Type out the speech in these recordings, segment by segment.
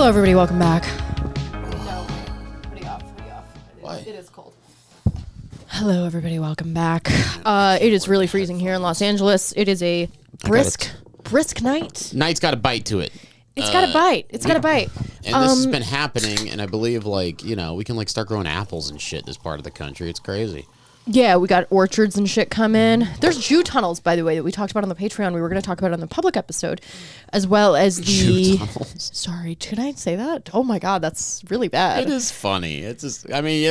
everybody. Welcome back. No. Hoodie off. Why? It is cold. Hello, everybody. Welcome back. It is really freezing here in Los Angeles. It is a brisk night. Night's got a bite to it. It's got a bite. It's got a bite. And this has been happening, and I believe, like, you know, we can, like, start growing apples and shit this part of the country. It's crazy. Yeah, we got orchards and shit coming. There's Jew tunnels, by the way, that we talked about on the Patreon. We were going to talk about it on the public episode, as well as the... Jew tunnels? Sorry, did I say that? Oh, my God, that's really bad. It is funny. It's just, I mean,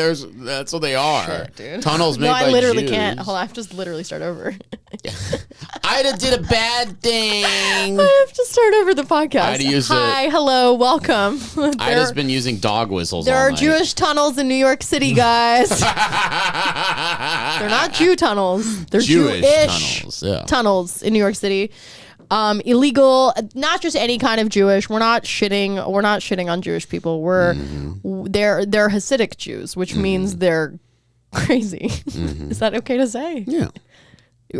that's what they are. Shit, dude. Tunnels made by I literally Jews. can't. Hold on, I have to just literally start over. Ida did a bad thing. I have to start over the podcast. Hi, hello, welcome. Ida's been using dog whistles There all are night. Jewish tunnels in New York City, guys. They're not Jew tunnels. They're Jewish Jewish tunnels, yeah. tunnels in New York City. Illegal, not just any kind of Jewish. We're not shitting on Jewish people. They're Hasidic Jews, which means they're crazy. Is that okay to say? Yeah.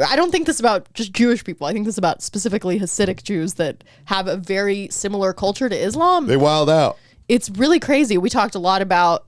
I don't think this about just Jewish people. I think this about specifically Hasidic Jews that have a very similar culture to Islam. They wild out. It's really crazy. We talked a lot about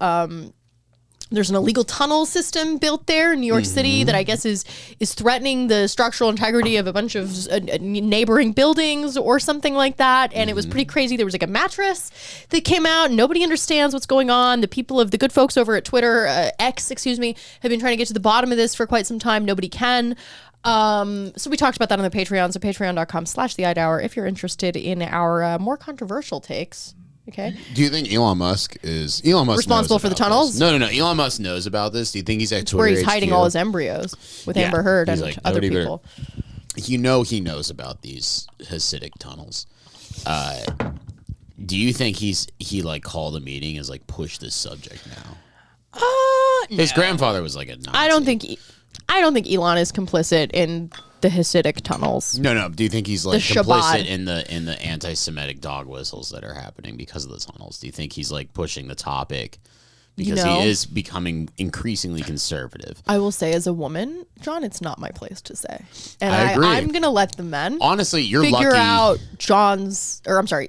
there's an illegal tunnel system built there in New York City that I guess is threatening the structural integrity of a bunch of neighboring buildings or something like that. And it was pretty crazy. There was like a mattress that came out and nobody understands what's going on. The good folks over at Twitter, X, have been trying to get to the bottom of this for quite some time. Nobody can. So we talked about that on the Patreon. So patreon.com/the if you're interested in our more controversial takes. Okay. Do you think Elon Musk responsible for the tunnels? No. Elon Musk knows about this. Do you think he's at Twitter where he's HQ? hiding all his embryos with Amber Heard and like, other people. You know he knows about these Hasidic tunnels. Do you think he like called a meeting and is like push this subject now? His grandfather was like a Nazi. I don't think Elon is complicit in the Hasidic tunnels. No. Do you think he's like The complicit in the anti-Semitic dog whistles that are happening because of the tunnels? Do you think he's like pushing the topic because he is becoming increasingly conservative? I will say, as a woman, John, it's not my place to say, and I agree. I'm gonna let the men Honestly, you're figure lucky. out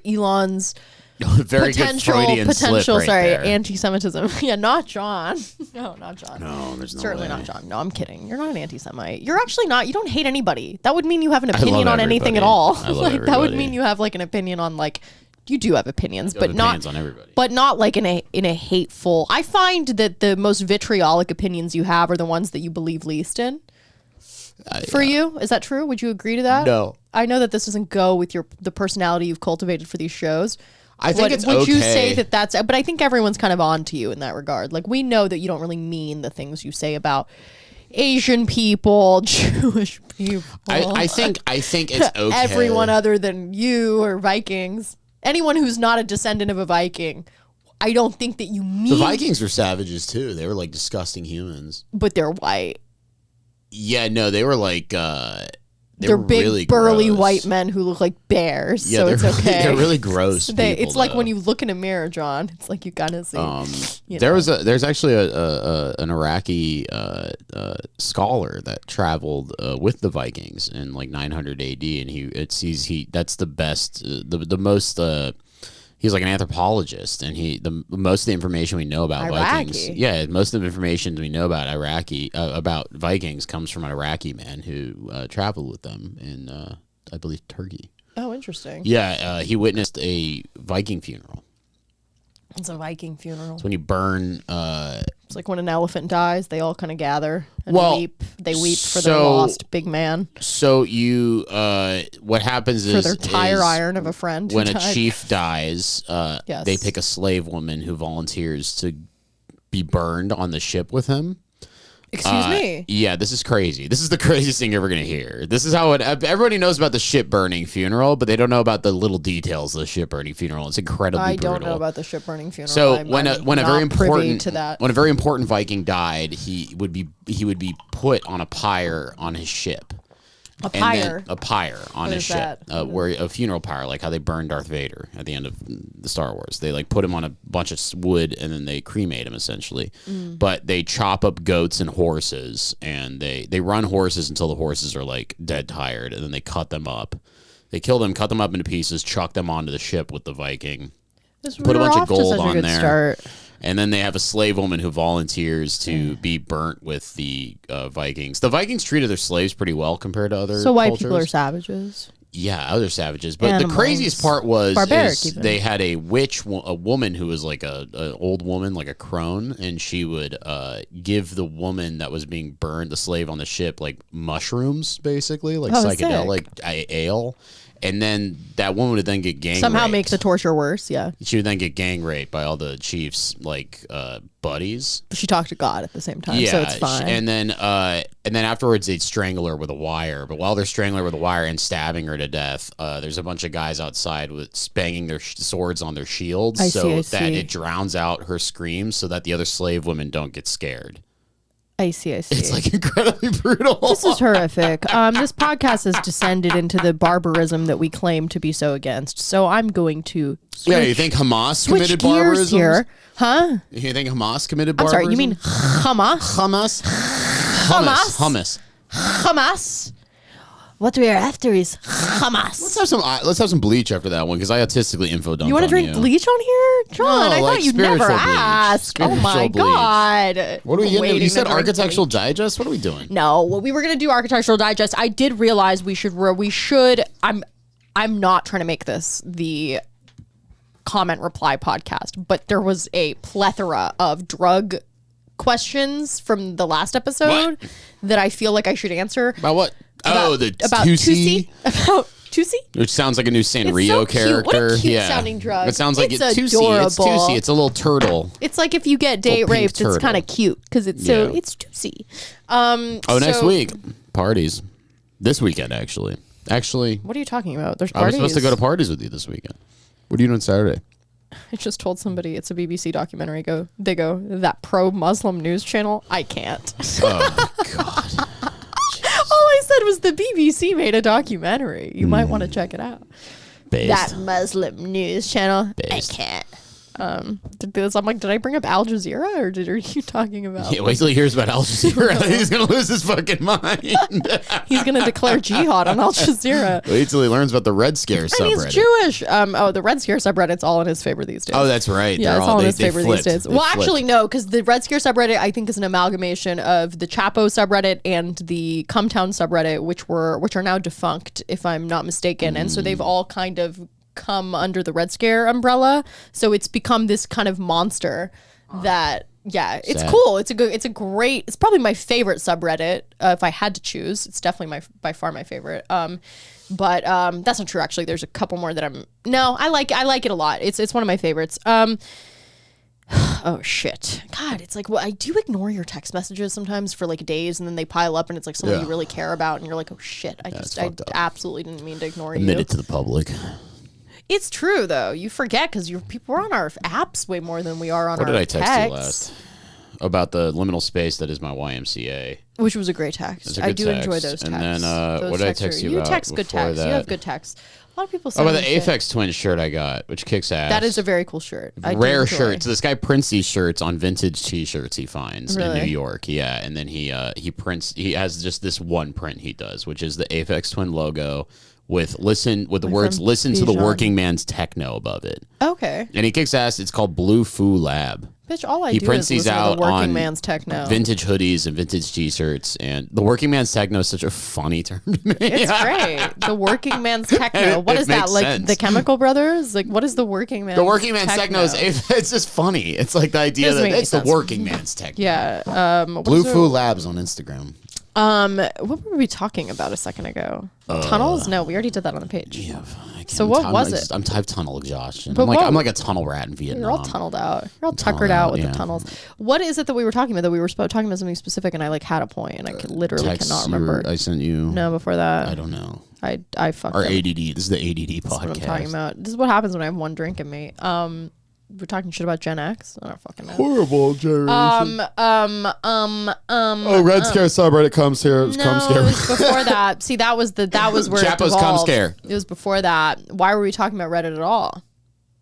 Elon's Very good Freudian slip right there. anti-Semitism. Yeah, not John. No, not John. No, there's no Certainly way. not John. No, I'm kidding. You're not an anti-Semite. You're actually not. You don't hate anybody. That would mean you have an opinion on anything at all. I love Like that would everybody. mean you have like an opinion on like. You do have opinions, You but have not opinions on everybody. But not like in a hateful. I find that the most vitriolic opinions you have are the ones that you believe least in. For you, is that true? Would you agree to that? No. I know that this doesn't go with the personality you've cultivated for these shows. I think it's okay. Would you say that that's... But I think everyone's kind of on to you in that regard. Like, we know that you don't really mean the things you say about Asian people, Jewish people. I think it's okay. Everyone other than you or Vikings. Anyone who's not a descendant of a Viking. I don't think that you mean... The Vikings were savages, too. They were, like, disgusting humans. But they're white. Yeah, no, they were, like... They're big, really burly gross. white men who look like bears, Yeah, so they're it's really, okay. they're really gross people, It's like though. when you look in a mirror, John. It's like you gotta see. There's actually an Iraqi scholar that traveled with the Vikings in like 900 AD, and that's the best, the most. He's like an anthropologist, and most of the information we know about Vikings. Yeah, most of the information we know about about Vikings comes from an Iraqi man who traveled with them in, I believe, Turkey. Oh, interesting. Yeah, he witnessed a Viking funeral. It's a Viking funeral. It's when you burn. It's like when an elephant dies, they all kind of gather and weep. They weep for their so- lost big man. So you, what happens For is their tire is iron of a friend. who when a died. chief dies, Yes. they pick a slave woman who volunteers to be burned on the ship with him. Excuse me. Yeah, this is crazy. This is the craziest thing you're ever gonna hear. This is how everybody knows about the ship burning funeral, but they don't know about the little details of the ship burning funeral. It's incredibly I brutal. don't know about the ship burning funeral. So I'm when a very not privy important to that. when a very important Viking died, he would be put on a pyre on his ship. A And pyre. then a pyre on What his is ship, that? where a funeral pyre, like how they burned Darth Vader at the end of the Star Wars. They like put him on a bunch of wood and then they cremate him essentially. But they chop up goats and horses, and they run horses until the horses are like dead tired, and then they cut them up. They kill them, cut them up into pieces, chuck them onto the ship with the Viking. put a bunch of gold such a on good there. Start. And then they have a slave woman who volunteers to be burnt with the Vikings. The Vikings treated their slaves pretty well compared to other So white cultures. people are savages. Yeah, other savages. But Animals. the craziest part was Barbaric even. they had a witch, a woman who was like a old woman, like a crone, and she would give the woman that was being burned, the slave on the ship, like mushrooms, basically, like psychedelic ale. And then that woman would then get gang Somehow raped. make the torture worse, yeah. She would then get gang raped by all the chief's like buddies. But she talked to God at the same time, so it's fine. And then afterwards they'd strangle her with a wire. But while they're strangling her with a wire and stabbing her to death, there's a bunch of guys outside with banging their swords on their shields, I that see. it drowns out her screams, so that the other slave women don't get scared. I see. It's like incredibly brutal. This is horrific. This podcast has descended into the barbarism that we claim to be so against. So I'm going to you think Hamas committed gears barbarism here, huh? You think Hamas committed I'm barbarism? sorry, you mean Hamas? Hamas. What we are after is Hamas. Let's have some bleach after that one, because I autistically info dumped. You want to drink bleach on here, John? No, I like thought you'd never spiritual bleach. ask. Oh my Spiritual bleach. God! What are we getting? You Waiting said to drink Architectural bleach. Digest. What are we doing? No, we were gonna do Architectural Digest. I did realize we should. I'm not trying to make this the comment reply podcast, but there was a plethora of drug questions from the last episode that I feel like I should answer. About what? About Tusi? About Tusi? Which sounds like a new Sanrio It's so cute. character. What a cute yeah. sounding drug. It sounds like It's Tusi. It's adorable. Tusi. It's a little turtle. It's like if you get date pink raped, it's turtle. kind of cute because it's it's Tusi. Next week. Parties. This weekend, actually. What are you talking about? There's I was parties. supposed to go to parties with you this weekend. What are you doing Saturday? I just told somebody it's a BBC documentary. They go, that pro-Muslim news channel? I can't. Oh, God. All I said was the BBC made a documentary. You might want to check it out. Based. That Muslim news channel? Based. I can't. I'm like, did I bring up Al Jazeera, or are you talking about? Yeah, wait till he hears about Al Jazeera. He's going to lose his fucking mind. He's going to declare jihad on Al Jazeera. Wait till he learns about the Red Scare subreddit. And he's Jewish. The Red Scare subreddit's all in his favor these days. Oh, that's right. Yeah, it's all in his favor these days. Well, flipped. actually, no, because the Red Scare subreddit, I think, is an amalgamation of the Chapo subreddit and the Cumtown subreddit, which are now defunct, if I'm not mistaken. And so they've all kind of come under the Red Scare umbrella. So it's become this kind of monster that, yeah, it's Sad. cool. It's probably my favorite subreddit. If I had to choose, it's definitely by far my favorite. But that's not true. Actually, there's a couple more that I like it a lot. It's one of my favorites. Oh shit. God, it's like, well, I do ignore your text messages sometimes for like days, and then they pile up and it's like someone you really care about, and you're like, oh shit, I absolutely didn't mean to ignore Admit you. it to the public. It's true though. You forget because we're on our apps way more than we are on What our did I text you last? About the liminal space that is my YMCA. Which was a great text. It's a I good do text. enjoy those texts. And then Those what did I texts text are- you about text good before texts. that? You have good texts. A lot of people say Oh, about the Aphex Twins shirt I got, which kicks ass. That is a very cool shirt. I do Rare enjoy. shirts. This guy prints these shirts on vintage T-shirts he finds in Really? New York. Yeah, and then he prints. He has just this one print he does, which is the Aphex Twin logo with the words friend "Listen to the Bijan. working man's techno" above it. Okay. And he kicks ass. It's called Blue Foo Lab. Bitch, all I He do prints is these listen to out the working on man's techno. Vintage hoodies and vintage T-shirts, and the working man's techno is such a funny term to me. It's great. The working man's techno. What It is that? makes Like sense. the Chemical Brothers? Like what is the working man's The working man's techno is it's just funny. It's like the idea Doesn't that make it's the sense. working man's techno. Yeah. Blue Foo Labs on Instagram. What were we talking about a second ago? Tunnels? No, we already did that on the page. Yeah. So what was it? I'm tunnel exhaustion. But I'm like a tunnel rat in Vietnam. You're all tunneled out. You're all Tunneled tuckered out out, with yeah. the tunnels. What is it that we were talking about? That we were talking about something specific, and I like had a point, and I literally Text cannot you remember. I sent you. No, before that, I don't know. I fucked Our up. ADD. This is the ADD podcast. That's what I'm talking about. This is what happens when I have one drink in me. We're talking shit about Gen X. I don't fucking know. Horrible generation. Oh, Red Scare subreddit comes here. No, Come it scare. was before that. See, that was where Chapo's it Come devolved. Scare. It was before that. Why were we talking about Reddit at all?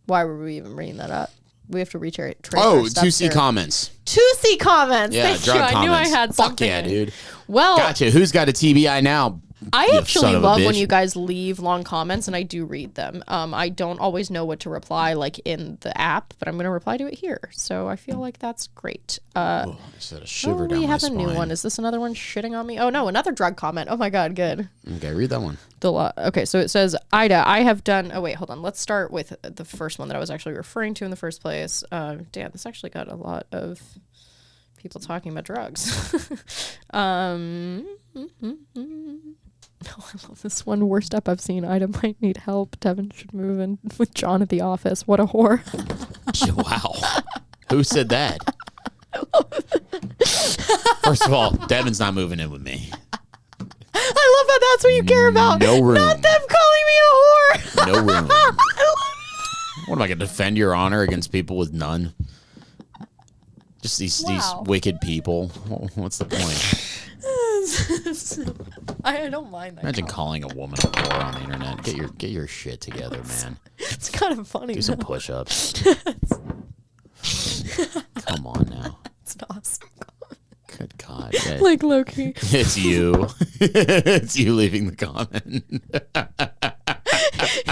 Why were we even bringing that up? We have to retrace our steps 2C here. comments. 2C comments. Yeah, Thank drug you. comments. I knew I had Fuck something. yeah, dude. Well, Gotcha. Who's got a TBI now? I You actually son of a love when bitch. you guys leave long comments, and I do read them. I don't always know what to reply like in the app, but I'm going to reply to it here. So I feel like that's great. Oh, I said a shiver Oh, down we my have a spine. new one. Is this another one shitting on me? Oh no, another drug comment. Oh my god, good. Okay, read that one. Okay, so it says, Ida, I have done. Oh wait, hold on. Let's start with the first one that I was actually referring to in the first place. Damn, this actually got a lot of people talking about drugs. Oh, I love this one. Worst step I've seen. Ida might need help. Devin should move in with John at the office. What a whore. Wow. Who said that? First of all, Devin's not moving in with me. I love how that's what you care about. No room. Not them calling me a whore. No room. What am I going to defend your honor against people with none? Just these wicked people. What's the point? I don't mind that. Imagine calling a woman a whore on the internet. Get your shit together, man. It's kind of funny. Do some push-ups. Come on now. It's awesome. Good God. Like Loki. It's you. It's you leaving the comment.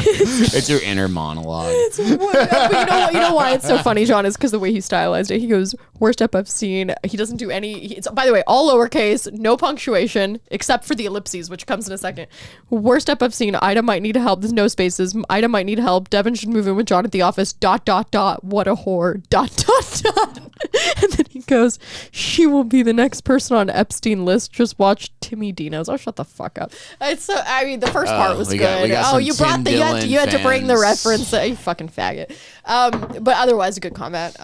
It's your inner monologue. But you know why it's so funny, John, is because the way he stylized it. He goes, worst step I've seen. He doesn't do any. It's, by the way, all lowercase, no punctuation, except for the ellipses, which comes in a second. Worst step I've seen. Ida might need help. There's no spaces. Ida might need help. Devin should move in with John at the office. ... What a whore. ... And then he goes, she will be the next person on Epstein list. Just watch Timmy Dino's. Oh, shut the fuck up. It's so. I mean, the first part was we good. got some You brought Tim you had to bring the Dillon reference. You fucking faggot. But otherwise, a good comment.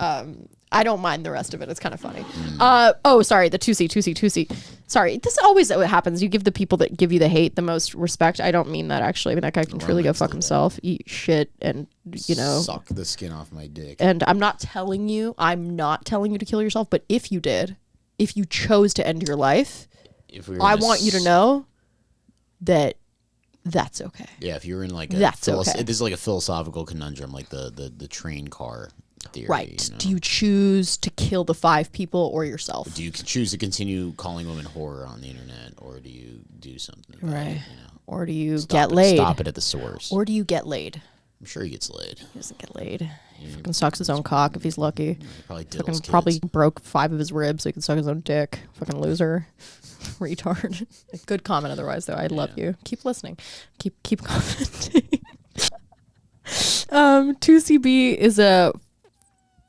I don't mind the rest of it. It's kind of funny. Oh, sorry. The 2C. Sorry. This always happens. You give the people that give you the hate the most respect. I don't mean that, actually. I mean, that guy can truly go fuck himself, eat shit, and, suck the skin off my dick. And I'm not telling you to kill yourself, but if you did, if you chose to end your life, I want you to know that that's okay. Yeah, if you're in like that's okay. This is like a philosophical conundrum, like the train car theory. Right. You know? Do you choose to kill the 5 people or yourself? Do you choose to continue calling women whore on the internet, or do you do something about right. it, you know? Or do you get laid? Stop it at the source. Or do you get laid? I'm sure he gets laid. He doesn't get laid. He fucking sucks his own cock if he's lucky. Probably diddles kids. Probably broke 5 of his ribs so he can suck his own dick. Fucking loser. Retard. Good comment otherwise, though. I love you. Keep listening. Keep commenting. 2CB is a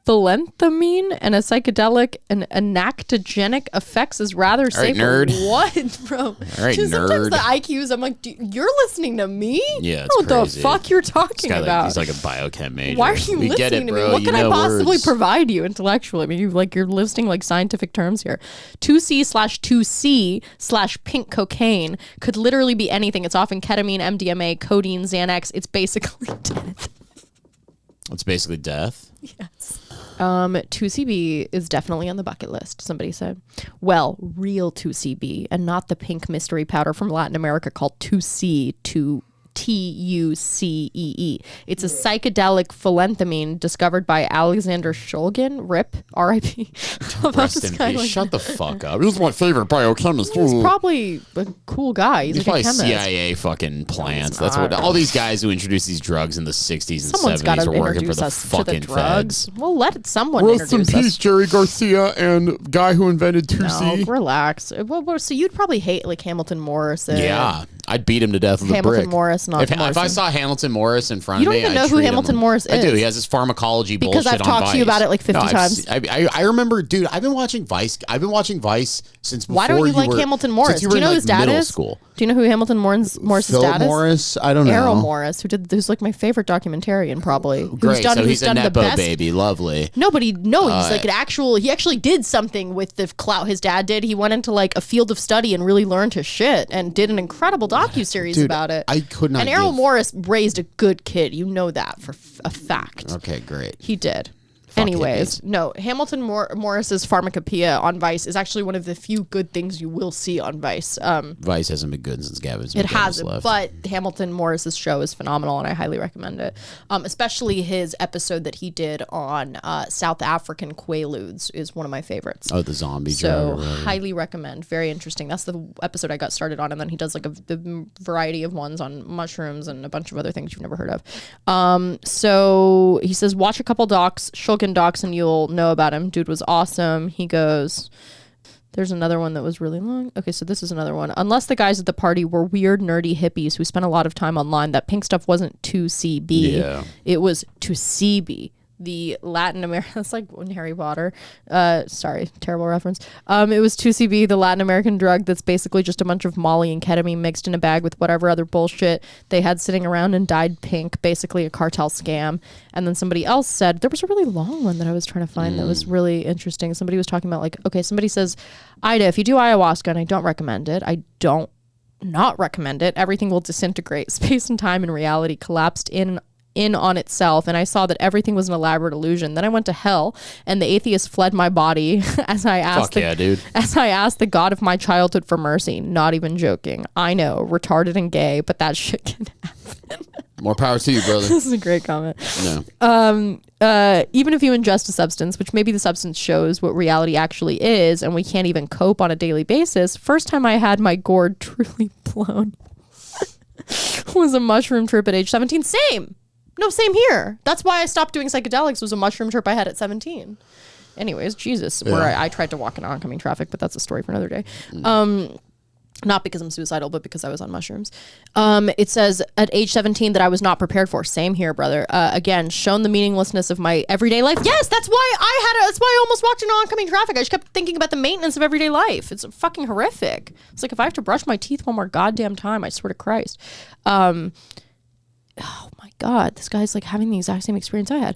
phenethylamine and a psychedelic and enactogenic effects is rather safe. Nerd. What, bro? All right, Just sometimes nerd. the IQs, I'm like, you're listening to me? Yeah, I it's don't know what crazy. the fuck you're talking about. He's like a biochem major. Why are you We listening get it, to bro. me? What You can I know possibly words. provide you intellectually? I mean, you're listing like scientific terms here. 2C/2C/pink cocaine could literally be anything. It's often ketamine, MDMA, codeine, Xanax. It's basically death. It's basically death. Yes. 2CB is definitely on the bucket list, somebody said. Well, real 2CB and not the pink mystery powder from Latin America called 2C, TUCEE. It's a psychedelic phenethylamine discovered by Alexander Shulgin, RIP, R.I.P. Rest in peace. Shut the fuck up. He was my favorite biochemist. He's probably a cool guy. He's like probably a chemist. CIA fucking plants. No, That's what all these guys who introduced these drugs in the 60s and Someone's got 70s to were working for introduce the us to the fucking drugs. feds. Well, let someone Rest in introduce peace, us. Jerry Garcia and guy who invented 2C. No, relax. Well, so you'd probably hate like Hamilton Morrison. Yeah, I'd beat him to death with a Hamilton brick. Morris, not if I Morrison. saw Hamilton Morris in front You of don't me, even know I'd who treat Hamilton him. Morris I do. is. He has his pharmacology Because bullshit I've on talked to you Vice. about it like 50 times. I remember, dude. I've been watching Vice. I've been watching Vice since before Why don't you like were, Hamilton Morris? since you Do were you know in, who his like, dad middle is? school. Do you know who Hamilton Morris's Philip dad is? Morris? I don't know. Errol Morris, who's like my favorite documentarian, probably. Great. So who's he's a done the nepo best. baby. Lovely. He's like an actual. He actually did something with the clout his dad did. He went into like a field of study and really learned his shit and did an incredible docuseries Dude, about it. I could not. And Errol give- Morris raised a good kid. You know that for a fact. Okay, great. He did. Anyways, no, Hamilton Morris's Pharmacopoeia on Vice is actually one of the few good things you will see on Vice. Vice hasn't been good since Gavin's It McGinnis hasn't, left. but Hamilton Morris's show is phenomenal, and I highly recommend it. Especially his episode that he did on South African Quaaludes is one of my favorites. Oh, the zombie drug. So or whatever. highly recommend. Very interesting. That's the episode I got started on, and then he does like a variety of ones on mushrooms and a bunch of other things you've never heard of. So he says, watch a couple docs, Shulkin docs, and you'll know about him. Dude was awesome. He goes, there's another one that was really long. Okay, so this is another one. Unless the guys at the party were weird, nerdy hippies who spent a lot of time online, that pink stuff wasn't 2CB. Yeah. It was 2CB. The Latin American, that's like in Harry Potter. Sorry, terrible reference. It was 2CB, the Latin American drug that's basically just a bunch of Molly and ketamine mixed in a bag with whatever other bullshit they had sitting around and dyed pink, basically a cartel scam. And then somebody else said, there was a really long one that I was trying to find that was really interesting. Somebody was talking about like, okay, somebody says, Ida, if you do ayahuasca, and I don't recommend it, I don't not recommend it, everything will disintegrate. Space and time and reality collapsed in on itself, and I saw that everything was an elaborate illusion. Then I went to hell, and the atheist fled my body as I asked the God of my childhood for mercy. Not even joking. I know, retarded and gay, but that shit can happen. More power to you, brother. This is a great comment. No. Even if you ingest a substance, which maybe the substance shows what reality actually is, and we can't even cope on a daily basis, first time I had my gourd truly blown was a mushroom trip at age 17. Same. No, same here. That's why I stopped doing psychedelics, was a mushroom trip I had at 17. Anyways, Jesus, where I tried to walk in oncoming traffic, but that's a story for another day. Not because I'm suicidal, but because I was on mushrooms. It says at age 17 that I was not prepared for. Same here, brother. Again, shown the meaninglessness of my everyday life. Yes, that's why that's why I almost walked into oncoming traffic. I just kept thinking about the maintenance of everyday life. It's fucking horrific. It's like if I have to brush my teeth one more goddamn time, I swear to Christ. Oh my God, this guy's like having the exact same experience I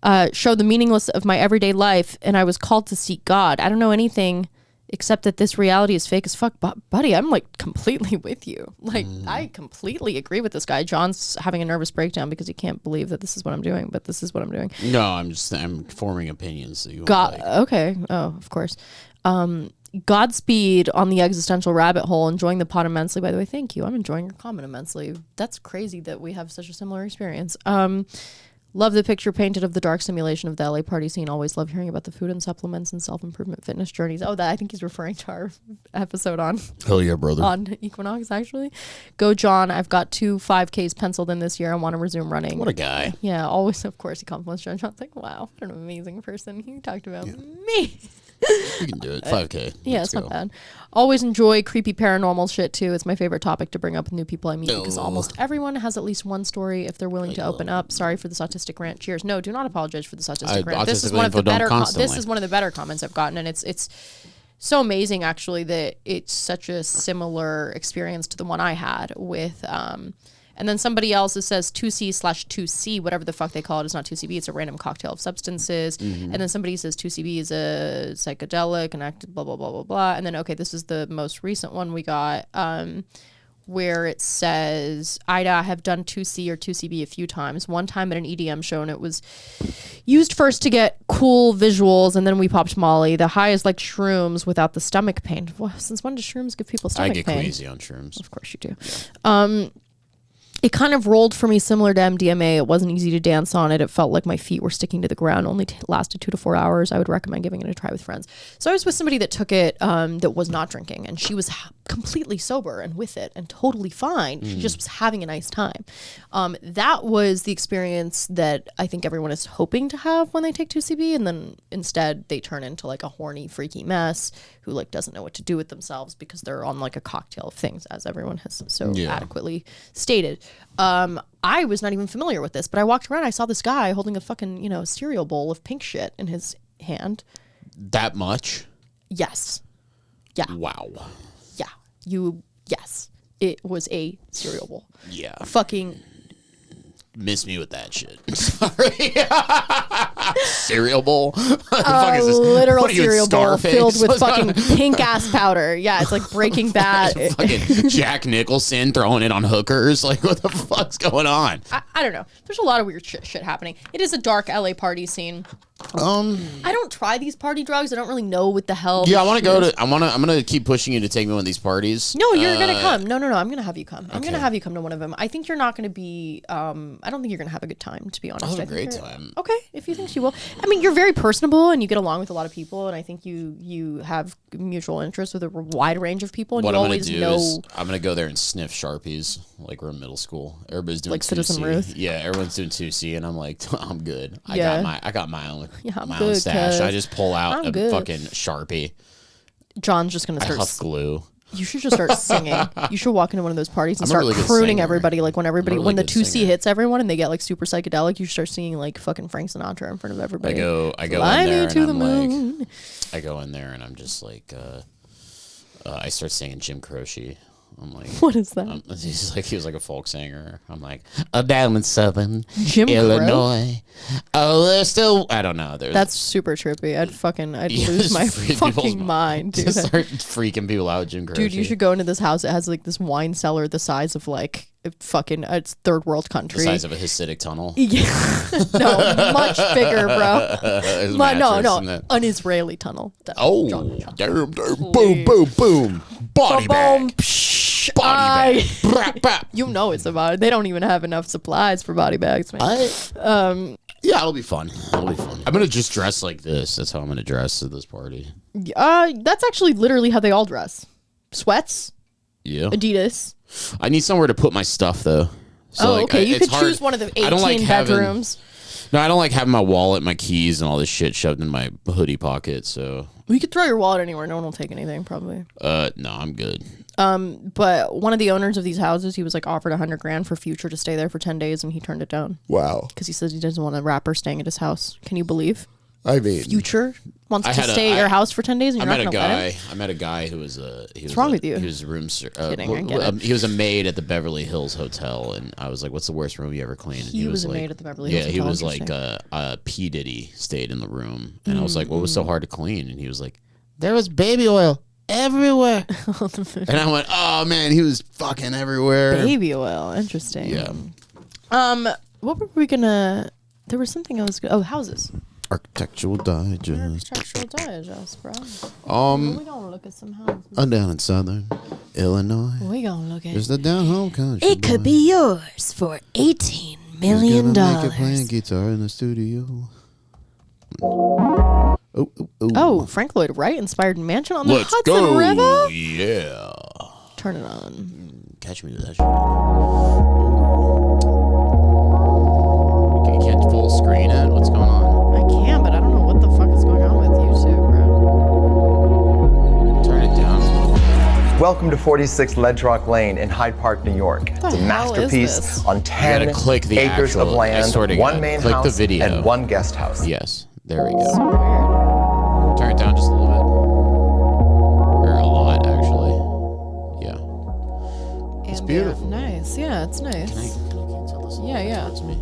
had. Showed the meaningless of my everyday life, and I was called to seek God. I don't know anything except that this reality is fake as fuck. But buddy, I'm like completely with you. Like I completely agree with this guy. John's having a nervous breakdown because he can't believe that this is what I'm doing, but this is what I'm doing. No, I'm forming opinions that you God, like. okay. Oh, of course. Godspeed on the existential rabbit hole, enjoying the pod immensely. By the way, thank you. I'm enjoying your comment immensely. That's crazy that we have such a similar experience. Love the picture painted of the dark simulation of the LA party scene. Always love hearing about the food and supplements and self-improvement fitness journeys. Oh, that I think he's referring to our episode on Hell yeah, brother. on Equinox, actually. Go, John. I've got 2 5Ks penciled in this year. I want to resume running. What a guy. Yeah, always, of course, he compliments John. John's like, wow, what an amazing person. He talked about me. You can do it. 5K. Yeah, Let's it's not go. bad. Always enjoy creepy paranormal shit too. It's my favorite topic to bring up with new people I meet because No. almost everyone has at least one story if they're willing to open up. Sorry for the autistic rant. Cheers. No, do not apologize for the autistic rant. This is autistically one of the info dump better. constantly. This is one of the better comments I've gotten, and it's so amazing actually that it's such a similar experience to the one I had with. And then somebody else that says 2C/2C, whatever the fuck they call it, is not 2CB. It's a random cocktail of substances. And then somebody says 2CB is a psychedelic and active, blah, blah, blah, blah, blah. And then, okay, this is the most recent one we got where it says, Ida, I have done 2C or 2CB a few times. One time at an EDM show, and it was used first to get cool visuals, and then we popped Molly. The high is like shrooms without the stomach pain. Well, since when do shrooms give people stomach pain? I get queasy on shrooms. Of course you do. Yeah. It kind of rolled for me similar to MDMA. It wasn't easy to dance on it. It felt like my feet were sticking to the ground. Only lasted 2 to 4 hours. I would recommend giving it a try with friends. So I was with somebody that took it that was not drinking, and she was completely sober and with it and totally fine. She just was having a nice time. That was the experience that I think everyone is hoping to have when they take 2CB, and then instead they turn into like a horny, freaky mess who like doesn't know what to do with themselves because they're on like a cocktail of things, as everyone has so adequately stated. I was not even familiar with this, but I walked around, I saw this guy holding a fucking, cereal bowl of pink shit in his hand. That much? Yes. Yeah. Wow. Yeah. Yes. It was a cereal bowl. Yeah. Fucking Miss me with that shit. Sorry. Cereal bowl? What the fuck is this? literal What are you, cereal bowl Starface? filled with What's fucking going on? pink ass powder. Yeah, it's like Breaking Bad. Fucking Jack Nicholson throwing it on hookers. Like, what the fuck's going on? I don't know. There's a lot of weird shit happening. It is a dark LA party scene. I don't try these party drugs. I don't really know what the hell. Yeah, I want to go to. I'm gonna keep pushing you to take me one of these parties. No, you're gonna come. No. I'm gonna have you come. I'm gonna have you come to one of them. I think you're not gonna be. I don't think you're gonna have a good time. To be honest, I'll have a I think great time. Okay, if you think you will. I mean, you're very personable and you get along with a lot of people, and I think you have mutual interests with a wide range of people. And What you I'm gonna always do know. is I'm gonna go there and sniff Sharpies like we're in middle school. Everybody's doing Like Citizen 2C. Ruth? Yeah, everyone's doing 2C, and I'm like, I'm good. Yeah. I got my own. Yeah, I'm my good, own stash. cuz. I just pull out I'm a good. fucking Sharpie. John's just gonna I start. huff glue. You should just start singing. You should walk into one of those parties and I'm a start really good crooning singer. everybody. Like when everybody, really when the good 2C singer. hits everyone and they get like super psychedelic, you should start singing like fucking Frank Sinatra in front of everybody. I go Fly in there me and to the I'm moon. like, I go in there and I'm just like, I start singing Jim Croce. I'm like, What is that? he was like a folk singer. I'm like, down in southern Jim Crow? Illinois. Oh, there's still, I don't know. That's super trippy. I'd You lose just my freak people's fucking mind, dude. Just start freaking people out, Jim Croce. Dude, you should go into this house. It has like this wine cellar the size of like it's third world The country. size of a hasidic tunnel. Yeah. No, much bigger, bro. There's No, mattress in it. an Israeli tunnel. Oh, John. damn, boom, boom, boom. Body Boom, bag. psh, Body bag. Brap, brap. You know it's about it. They don't even have enough supplies for body bags, man. Yeah, it'll be fun. It'll be fun. I'm gonna just dress like this. That's how I'm gonna dress at this party. That's actually literally how they all dress. Sweats, Yeah. Adidas. I need somewhere to put my stuff though. So, like, okay. You it's could hard- choose one of the 18 I don't like bedrooms. No, I don't like having my wallet, my keys, and all this shit shoved in my hoodie pocket. So, You could throw your wallet anywhere. No one will take anything, probably. no, I'm good. But one of the owners of these houses, he was like offered $100,000 for Future to stay there for 10 days, and he turned it down Wow. because he says he doesn't want a rapper staying at his house. Can you believe? I mean, Future wants I to had a- stay at I- your house for 10 days, and I you're met not a going to let him? guy. I met a guy who was What's wrong with you? He was a room. Kidding, I get it. He was a maid at the Beverly Hills Hotel, and I was like, "What's the worst room you ever cleaned?" And He was a like, maid at the Beverly Hills Yeah, he Hotel, was like, interesting. P Diddy stayed in the room, and I was like, "What was so hard to clean?" And he was like, "There was baby oil everywhere." And I went, "Oh man, he was fucking everywhere." Baby oil. Interesting. Yeah. What were we gonna? There was something I was. Oh, houses. Architectural Digest. Architectural digest, bro. We gonna look at some houses. I'm down in southern Illinois. We gonna look at. There's the down home country. It could be yours for $18 million. Gonna make it playing guitar in the studio. Oh. Oh, Frank Lloyd Wright inspired mansion on the Let's Hudson go. River. Yeah. Turn it on. Catch me with that shit. You can't full screen it? What's going on? I can, but I don't know what the fuck is going on with YouTube, bro. Turn it down. Welcome to 46 Ledge Rock Lane in Hyde Park, New York. It's a hell is masterpiece this? on 10 gotta click the acres of actual- I land, swear to one God, main click the house, video. and one guest house. Yes. There we So go. weird. Turn it down just a little bit. Or a lot, actually. Yeah. It's beautiful. Nice. Yeah, it's nice. Can I tell this? Yeah. That's me.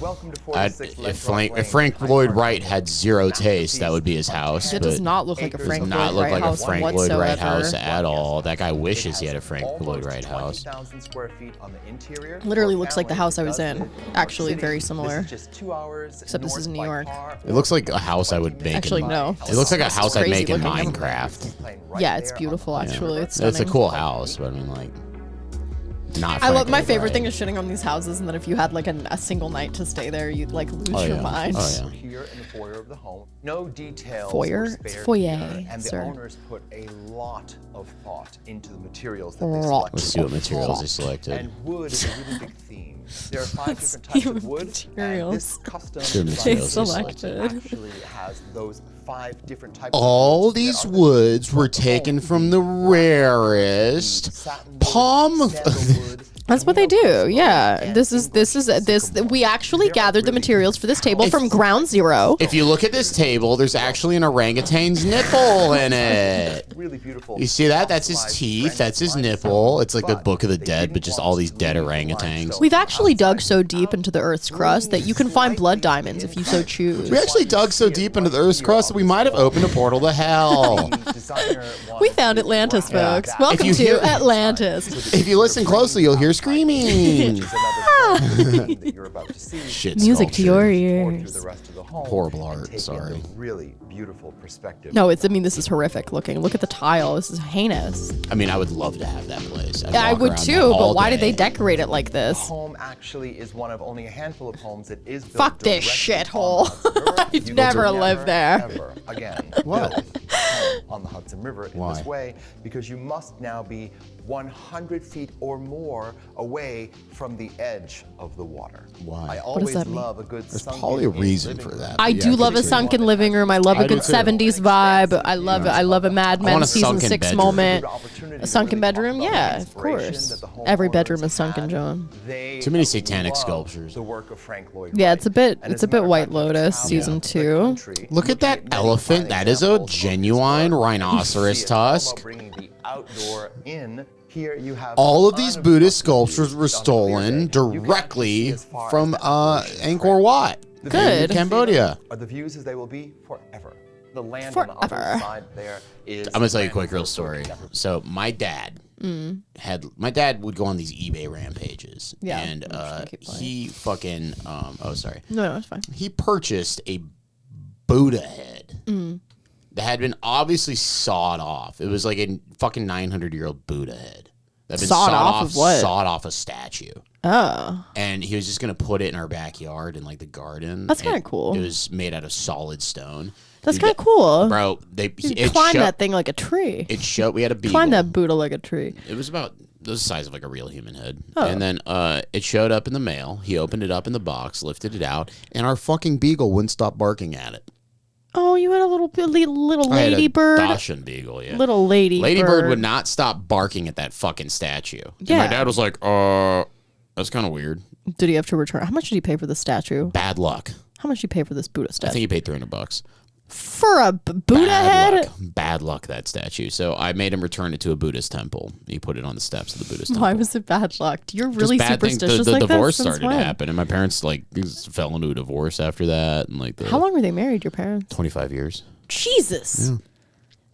Welcome to 46 Ledge If Rock Lane. If Frank Hyde Lloyd Park, Wright New had York. zero taste, that would be his house. It but does not look like a Does Frank does Lloyd not look Wright like a house Frank Lloyd whatsoever. Wright house at all. That guy wishes It he had a has Frank Lloyd almost Wright house. 20,000 square feet on the interior. Literally For looks like the families house I who was does in. live New York Actually, City. very similar. This is just 2 hours Except this is in north New by York. car It looks like or a house I would make. Actually, no. It looks like a This is house I'd crazy make in looking. Minecraft. Yeah, it's beautiful. Actually, it's It's a stunning. cool house, but I mean, like, not. I Frank love my Lloyd favorite Wright. thing is shitting on these houses, and then if you had like a single night to stay there, you'd like lose Oh, your yeah. mind. Oh, yeah. Here in the foyer of the home, no details Foyer? were It's spared foyer, here, and the sir. owners put a lot of thought into the materials that they Lot. selected. Let's see what materials they selected. And wood is a really big theme. There are 5 different types of wood, and materials this custom See what design materials they selected. actually has those 5 different types All of woods these that are woods were the taken home. from the rarest Satin wood, palm. sandalwood, That's what they do. Neo-Custom, Yeah. and This English this. sycamore. We actually There are gathered the really materials for this table If- from ground zero. If you look at this table, there's actually an orangutan's nipple in it. really beautiful. You see that? That's his fossilized teeth. French That's his limestone, nipple. It's like the but Book of the they Dead, didn't but just want all these to dead leave the orangutans. limestone We've actually dug outside. so deep into the Earth's crust that you can find blood diamonds if you so choose. We actually dug so deep into the Earth's crust that we might have opened a portal to hell. The designer We wanted found to Atlantis, wrap folks. that Welcome you to hear- Atlantis. If you listen closely, you'll hear screaming. Which is another that you're about to see. Shit Music to your Explore through ears. the rest of the home Horrible and art, take in sorry. the really beautiful perspective. No, I mean, this is horrific looking. Look at the tile. This is heinous. I mean, I would love to have that place. Yeah, I walk would around too, that but all why did they day. decorate it like The this? home actually is one of only a handful of homes that is built Fuck this directly shithole. on the Hudson River. I'd You never will live there. Ever again What? build a home on the Hudson River in Why? this way, because you must now be 100 feet or more away from the edge of the water. Why? I What always that mean? love a good There's sunken probably a in reason living for room. that. I Yeah, do could love a see sunken why. living room. I love I a do good too. 70s vibe. I love a Mad I want Men a season sunken 6 bedroom. moment. Opportunity A to sunken really talk bedroom? about Yeah, the of inspiration course. that the Every homeowners bedroom is sunken, had. John. They Too many satanic loved sculptures. The work of Frank Lloyd Yeah, Wright. it's a bit- And it's as a bit matter of White fact, I've Lotus traveled season the 2. country Look at looking that many elephant. fine That is a examples of his genuine work. rhinoceros See, it's all about tusk. bringing the outdoor in. Here you have All a of these ton Buddhist possibilities. sculptures were On a clear stolen day, you can actually directly see as far from as the ocean Angkor frame. Wat The Good. views Cambodia. Are the views as they will be forever. The land on the other Forever. side there is. I'm gonna tell you a land quick real that story. will never be. So my dad my dad would go on these eBay rampages. Yeah, And I'm just gonna keep playing. he fucking oh sorry. No, it's fine. He purchased a Buddha head Mm. that had been obviously sawed off. It was like a fucking 900-year-old Buddha head. That had been Sawed off of what? Sawed off a statue. Oh. And he was just gonna put it in our backyard in like the garden. That's kinda And cool. It was made out of solid stone. That's Dude, kind of cool. Bro, You climb that thing like a tree. It showed we had a beagle. Climb that Buddha like a tree. It was about the size of like a real human head. Oh. And then it showed up in the mail. He opened it up in the box, lifted it out, and our fucking beagle wouldn't stop barking at it. Oh, you had a little I had a ladybird. Dachshund beagle, yeah. Little ladybird. Ladybird would not stop barking at that fucking statue. And Yeah. my dad was like, that's kind of weird. Did he have to return? How much did he pay for the statue? Bad luck. How much did he pay for this Buddha I statue? think he paid $300. For a Buddha Bad head? luck. Bad luck, that statue. So I made him return it to a Buddhist temple. He put it on the steps of the Buddhist temple. Why was it bad luck? You're really Just bad things. superstitious The like divorce this? Since started when? to happen, and my parents like fell into a divorce after that, and like How long were they married, your parents? 25 years. Jesus.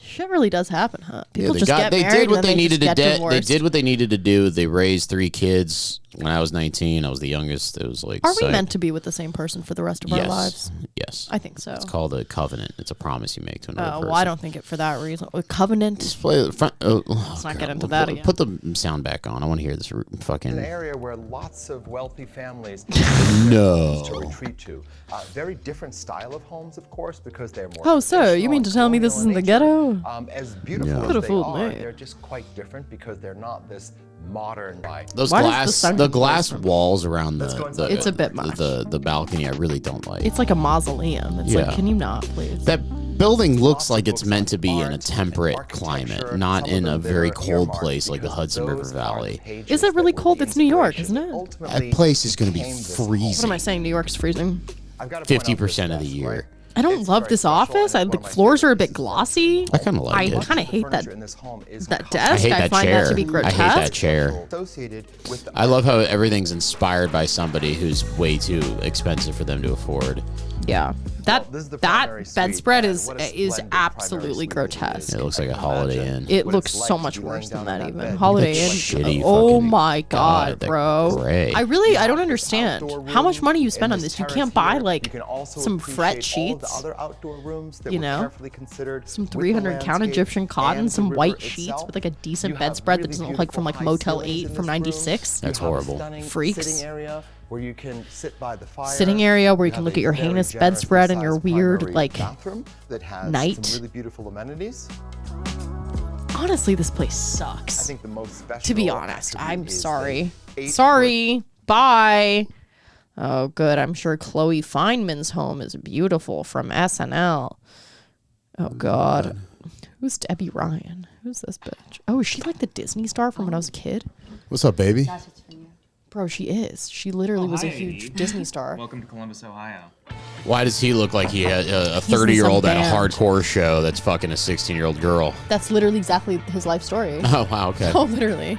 Shit really does happen, huh? People they just get they married did what and they then needed just to get do. They divorced. did what they needed to do. They raised 3 kids. When I was 19, I was the youngest. It was like Are we psych. meant to be with the same person for the rest of Yes. our lives? Yes. I think so. It's called a covenant. It's a promise you make to another person. Well, I don't think it for that reason. A covenant. Just play the front. Let's not get into that again. Put the sound back on. I want to hear this fucking. An area where lots of wealthy families No. to retreat to. Very different style of homes, of course, because they're more. Oh, so you traditional mean to and tell me this colonial isn't in the nature. ghetto? As beautiful Yeah. as Could've they fooled are, me. they're just quite different because they're not this modern. Those Why does the glass, sun the come glass from- walls around the, Let's go the inside. It's a bit much. the balcony. I really don't like. It's like a mausoleum. It's Yeah. like, can you not, please? That building looks Lots of like it's books meant on to be in a art temperate and climate, architecture, not some of in a them that very are cold earmarked place like the because Hudson River those are Valley. the pages Is it really that were cold? the It's New York, inspiration isn't it? ultimately That place is going to be became this freezing. What am I saying? New York's freezing. I've got to point out 50% of the this, year. right? I don't It's love very this special, office. and The it's one of my floors are a favorite bit pieces of glossy. I kind of like I it. kind of hate that. Furniture in this home is that custom desk. I hate that find chair. that to be I grotesque. hate that chair. associated with the I love how everything's inspired by somebody who's way too expensive for them to afford. Yeah, that this is the that primary suite, bedspread and is what a is splendid absolutely primary suite it grotesque. is. It looks like a I can Holiday imagine Inn. It what looks it's so like to much be worse laying than down that in even. bed. Holiday That Inn. shitty Oh fucking- my god, that bro. gray. I really I You don't have this understand. outdoor How much room money you in spend on this this? You terrace can't buy here. like You can also some fret appreciate all of the sheets. other outdoor rooms that you were know, carefully considered some with the 300 count landscape Egyptian cotton, and the some river white sheets itself. with like a decent You have bedspread that really doesn't look like from like beautiful high Motel ceilings 8 in from this room. 96. That's You have a horrible. stunning Freaks. Sitting area where you can sit by the fire. Sitting area where you can have look a at your very heinous generously bedspread and your sized weird, primary like, bathroom that has night. some really beautiful amenities. Honestly, this place I sucks. think the most special. To be honest, attribute I'm is the sorry. 8-foot Sorry. Bye. Oh, good. I'm sure Chloe Feynman's home is beautiful from SNL. Oh, God. Who's Debbie Ryan? Who's this bitch? Oh, is she like the Disney star from when I was a kid? What's up, baby? Bro, she is. She literally was a hi, huge Amy. Disney star. Welcome to Columbus, Ohio. Why does he look like he had a in some 30-year-old at a band. hardcore show that's fucking a 16-year-old girl? That's literally exactly his life story. Oh, wow, okay. Oh, literally.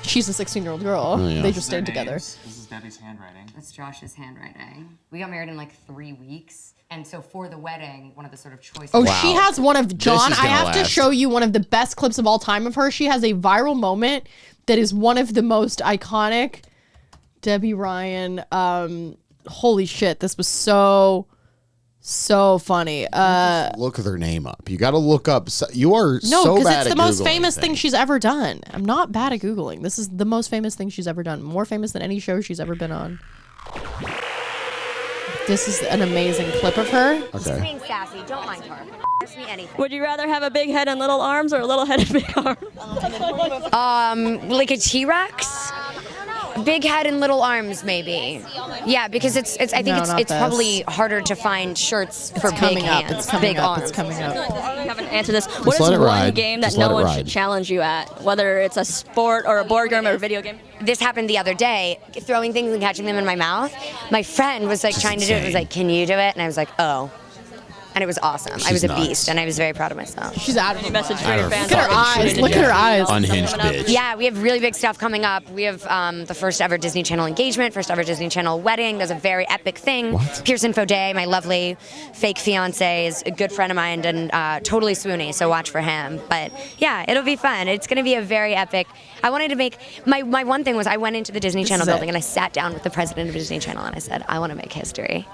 She's a 16-year-old girl. Oh, yeah. They just Their stayed together. names. This is Debbie's handwriting. That's Josh's handwriting. We got married in like 3 weeks. And so for the wedding, one of the sort of choices. Oh, Wow. she has one of John. is I gonna have to last. show you one of the best clips of all time of her. She has a viral moment that is one of the most iconic Debbie Ryan. Holy shit, this was so funny. Look their name up. You got to look up. You are No, so because bad it's the at most Googling famous thing things. she's ever done. I'm not bad at Googling. This is the most famous thing she's ever done. More famous than any show she's ever been on. This is an amazing clip of her. Okay. Being sassy, don't mind her. Ask me anything. Would you rather have a big head and little arms or a little head and big arms? Like a T-Rex? Big head and little arms, maybe. Yeah, because I think No, it's not this. probably harder to find shirts for big Coming up. hands, It's coming big up. arms. It's coming up. You haven't answered this. What is let it one ride. game that Just let no it one ride. should challenge you at? Whether it's a sport or a board game or a video game? This happened the other day, throwing things and catching them in my mouth. My friend was like trying to do it. Was like, "Can you do it?" And I was like, "Oh." And it was awesome. I was She's a nuts. beast, and I was very proud of myself. She's out of her Message mind. for your Look fans. Look at her eyes. Look at her eyes. Unhinged Coming up. bitch. Yeah, we have really big stuff coming up. We have the first ever Disney Channel engagement, first ever Disney Channel wedding. There's a very epic thing. What? Pearson Faudet, my lovely fake fiance, is a good friend of mine and totally swoony, so watch for him. But yeah, it'll be fun. It's going to be a very epic. I wanted to make, my one thing was I went into the Disney Channel is it. building and I sat down with the president of Disney Channel and I said, I want to make history.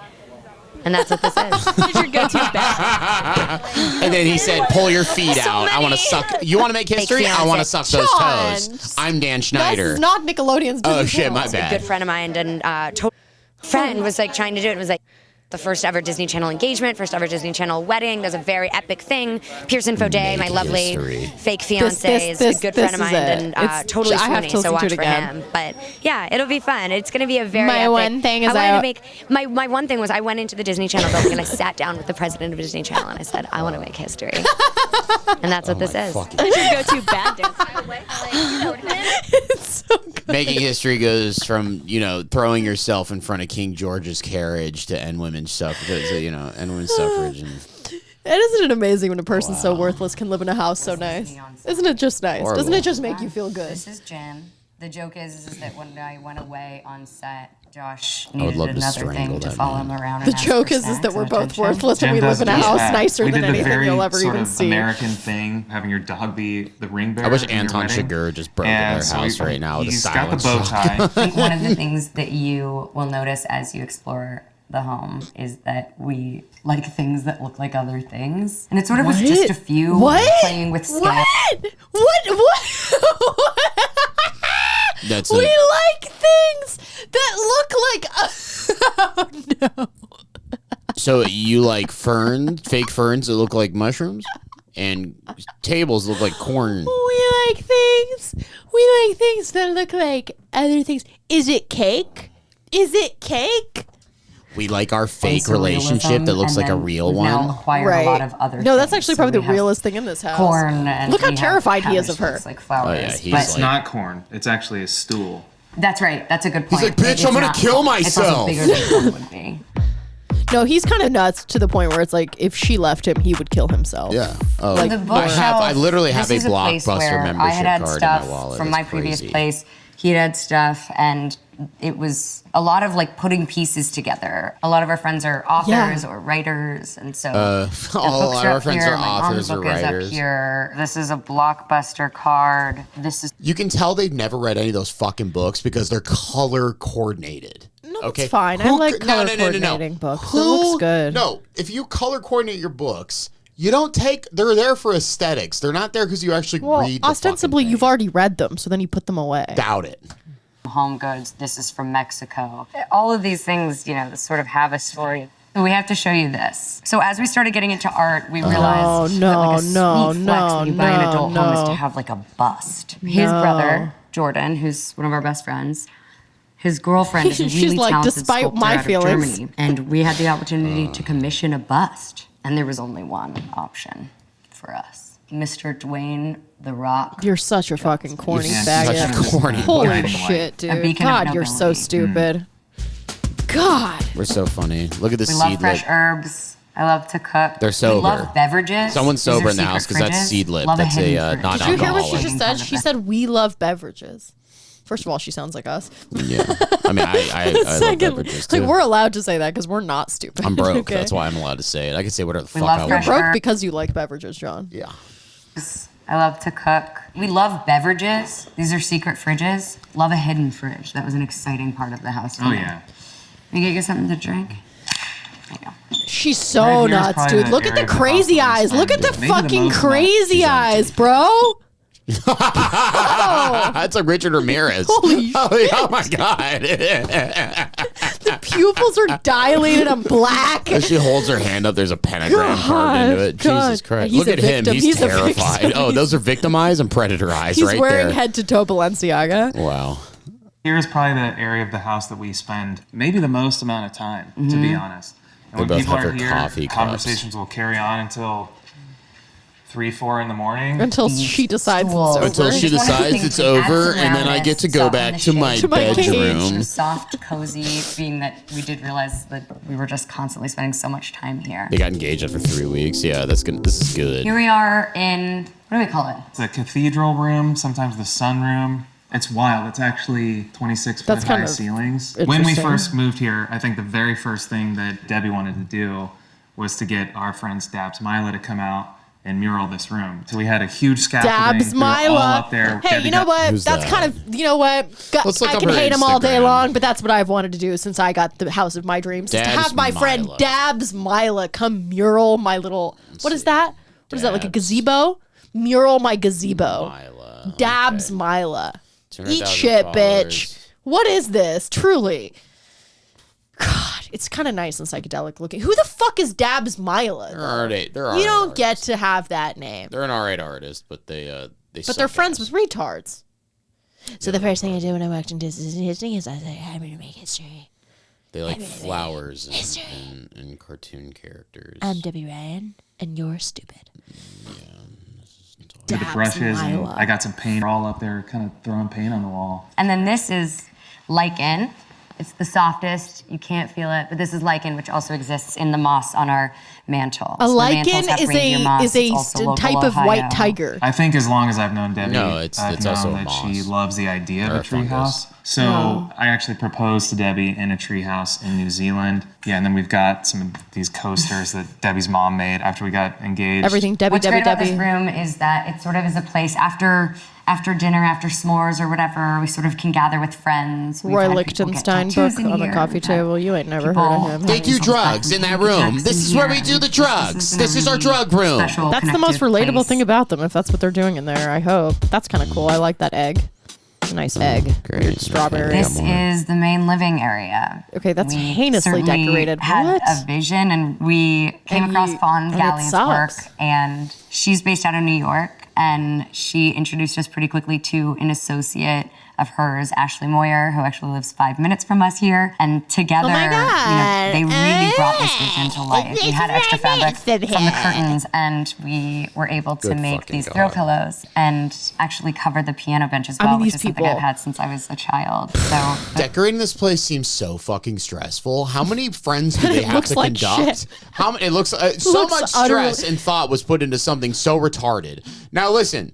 And that's what this is. What is your go-to bet? And then he said, "Pull your feet So out. I want to many. suck. You want to make history? I want to suck those John. toes." I'm Dan This Schneider. is not Nickelodeon's Oh Disney shit, Channel. my A bad. good friend of mine and friend was like trying to do it. It was like the first ever Disney Channel engagement, first ever Disney Channel wedding. There's a very epic thing. Pearson Faudet, my Make lovely history. fake fiance, is a good this friend of is mine it. and It's- totally I have swoony, to so listen to watch it for again. him. But yeah, it'll be fun. It's going to be a very My epic. one thing is I wanted I- to make my one thing was I went into the Disney Channel building and I sat down with the president of Disney Channel and I said, I want to make history. And that's what this is. Fucking- What is your go-to bad dance? It's so good. Making history goes from, throwing yourself in front of King George's carriage to end women's suffrage, end women's suffrage. And And isn't it amazing when a person so worthless can live in a house so nice? Isn't it just nice? Horrible. Doesn't it just make you feel good? This is Jim. The joke is that when I went away on set, Josh would needed love to another strangle thing to that follow man. him around. The and ask joke for is that snacks we're and both attention. worthless and we Jim live in a does house that. nicer We than did the anything very you'll ever sort even of see. American thing, having your dog be the ring bearer. I wish in your Anton wedding. Chigurh just broke in And their so house right now with a he's got the silent bow shock. tie. I think one of the things that you will notice as you explore the home is that we like things that look like other things. And it sort of was just a few playing with scale. What? That's We a, like things that look like. Oh no. so you like fake ferns that look like mushrooms, and tables look like corn. We like things that look like other things. Is it cake? Is it cake? We like our fake relationship that looks like a real one. Acquired a lot of other No, that's things. actually So probably we the have realest thing in this house. corn and Look how we have terrified he is cabbage of her. that looks like flowers. Oh, yeah, he's but It's not corn. It's actually a stool. that's right. That's a good point. like, "Bitch, It's I'm gonna not kill corn. It's also myself." bigger than corn would be. No, he's kind of nuts to the point where it's like if she left him, he would kill himself. Yeah. Oh, Like, The I bookshelf, I literally have this a is place Blockbuster where membership I had card in stuff my wallet. from That's my previous crazy. place. He had stuff, and it was a lot of like putting pieces together. A lot of our friends are authors or writers, and so the a lot books of are our up friends here. are My mom's authors or book is writers. up here. This is a Blockbuster card. This is You can tell they've never read any of those fucking books because they're color coordinated. No, okay, it's fine. I like color coordinating books. It looks good. No, if you color coordinate your books, you don't take. They're there for aesthetics. They're not there because you actually Well, read. The ostensibly, fucking you've thing. already read them, so then you put them away. Doubt it. Home Goods. This is from Mexico. All of these things, sort of have a story. So we have to show you this. So as we started getting into art, we realized that like a sweet flex when you buy an adult home is to have like a bust. His brother, Jordan, who's one of our best friends, his girlfriend is a She's really like, talented despite sculptor my out of feelings. Germany. And we had the opportunity to commission a bust. And there was only one option for us. Mr. Dwayne The Rock. You're such a fucking corny Yeah, faggot. such a corny Holy guiding shit, A dude. beacon of God, you're so nobility. stupid. God. We're so funny. Look at the We love seedlet. fresh herbs. I love to cook. They're sober. We love beverages. Someone's These are sober in the secret house 'cause that's fridges. seedlet. Love That's a, hidden not Did you hear what she alcoholic. just said? She said, we love beverages. First of all, she sounds like us. Yeah. I mean, I love Second, beverages like too. we're allowed to say that because we're not stupid. I'm broke. Okay? That's why I'm allowed to say it. I can say whatever the fuck love I fresh want. Broke because you like beverages, John. Yeah. I love to cook. We love beverages. These are secret fridges. Love a hidden fridge. That was an exciting part of the house. Oh, yeah. You get you something to drink? There you go. She's so Right here is nuts, probably dude. the Look at the area of the crazy house that we eyes. Look at the spend maybe the fucking most amount. crazy She's eyes, empty. bro. That's like Richard Ramirez. Holy oh my god. The pupils are dilated and black. As she holds her hand up, there's a pentagram carved into it. God. Jesus Christ. He's Look a at him. victim. He's He's a terrified. victim. Oh, those are victim eyes and predator eyes He's right wearing there. head to toe Balenciaga. Wow. Here's probably the area of the house that we spend maybe the most amount of time, to be honest. And when both people have are their here, coffee cups. conversations will carry on until 3, 4 in the morning. Until she decides it's over. Until she One of the decides things it's we add over, some and then I get to go roundness, back to my To my cage. bedroom. Soft, cozy, being that we did realize that we were just constantly spending so much time here. They got engaged after 3 weeks. Yeah, that's good. This is good. Here we are in, what do we call it? The cathedral room, sometimes the sunroom. It's wild. It's actually 26 That's foot kind high of ceilings. When we interesting. first moved here, I think the very first thing that Debbie wanted to do was to get our friend Dabs Myla to come out and mural this room. So we had a huge scaffolding. Dabs We were all Myla. up there. Hey, Debbie you know got- what? Who's That's that? kind of, you know what? Let's look I up can her hate him all day Instagram. long, but that's what I've wanted to do since I got the house of my dreams. Is to Dabs have my friend Myla. Dabs Myla come mural my little, what is that? What is that, like a Dabs. gazebo? Mural my gazebo. Myla. Dabs Okay. Myla. 200,000 Eat shit, followers. bitch. What is this? Truly. God, it's kind of nice and psychedelic looking. Who the fuck is Dabs Myla? They're though? alright. They're You alright don't artists. get to have that name. They're an alright artist, but they But they're friends with retards. So the first thing I did when I walked into history is I said, I'm going to make history. They like flowers and cartoon characters. I'm Debbie Ryan, and you're stupid. with the Dabs brushes. And Myla. I got some paint all up there, kind of throwing paint on the wall. And then this is lichen. It's the softest. You can't feel it, but this is lichen, which also exists in the moss on our mantle. A So the mantles lichen have is reindeer a moss. is a It's also st- local type of Ohio. white tiger. I think as long as I've known Debbie, No, I've it's known also a that moss. she loves the idea Or of a a tree fungus. house. So I actually proposed to Debbie in a tree house in New Zealand. Yeah, and then we've got some of these coasters that Debbie's mom made after we got engaged. Everything Debbie, What's Debbie, great about Debbie. this room is that it sort of is a place after dinner, after s'mores or whatever, we sort of can gather with friends. We've Roy had people get Lichtenstein book tattoos in on the here. coffee We've had table. You ain't never people heard of him. They do drugs in that room. This is where we do the drugs. This is our drug room. That's the most relatable thing about them, if that's what they're doing in there, I hope. That's kind of cool. I like that egg. It's a nice egg. great. Weird strawberry. This is the main living area. Okay, that's We heinously certainly decorated. Had What? a vision, and we came And across you- Fawn and it Galli's work, sucks. and she's based out of New York, and she introduced us pretty quickly to an associate of hers, Ashley Moyer, who actually lives 5 minutes from us here, and together, Oh my God. they really brought this vision to life. We had extra fabric It's right from the here. curtains, and we were able to Good make fucking these God. throw pillows and actually cover the piano bench as I well, mean, which these is something people- I've had since I was a child. So Decorating this place seems so fucking stressful. How many friends do they have looks to like conduct? shit. How many? It looks so Looks much utterly- stress and thought was put into something so retarded. Now listen,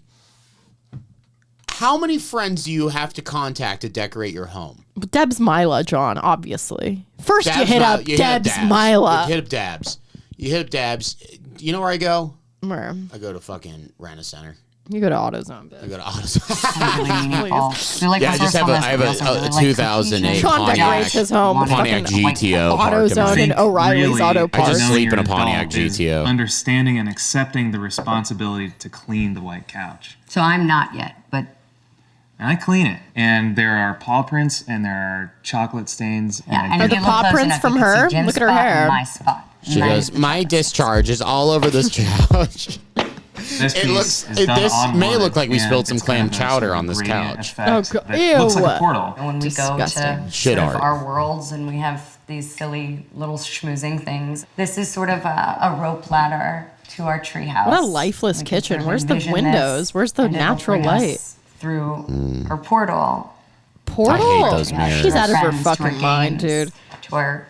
how many friends do you have to contact to decorate your home? Deb's Myla, John, obviously. First you hit up you Deb's Dabs. Myla. You hit up Dabs. You hit up Dabs. You know where I go? Where? I go to fucking Rent-A-Center. You go to AutoZone, I bitch. go to AutoZone. really meaningful. We like Yeah, I just have a- resourcefulness, I have but a- we also a really like 2008 cohesion. Sean Pontiac- decorates his home with Pontiac fucking GTO. AutoZone and O'Reilly's really, Auto I Parts. just knowing sleep in you're a an Pontiac adult is GTO. Understanding and accepting the responsibility to clean the white couch. So I'm not yet, but And I clean it. And there are paw prints and there are chocolate stains. yeah. And And I Are if the you paw look close prints enough, from you can her? see Jim's Look at her spot hair. and my spot. She And goes, my discharge is all over this couch. This It piece looks- is it- done this on may wood, look like we and spilled some it's clam kind of a chowder sort of on this gradient couch. effect Oh, that looks like ew. a portal. when we Disgusting. go to Shit sort of art. our worlds and we have these silly little schmoozing things, this is sort of a rope ladder to our treehouse. What a lifeless We can kitchen. sort of Where's the envision windows? this, Where's the and it'll natural bring light? us through our portal. Portal? I hate those mirrors. She's out of her Friends, to our fucking mind, games, dude. To our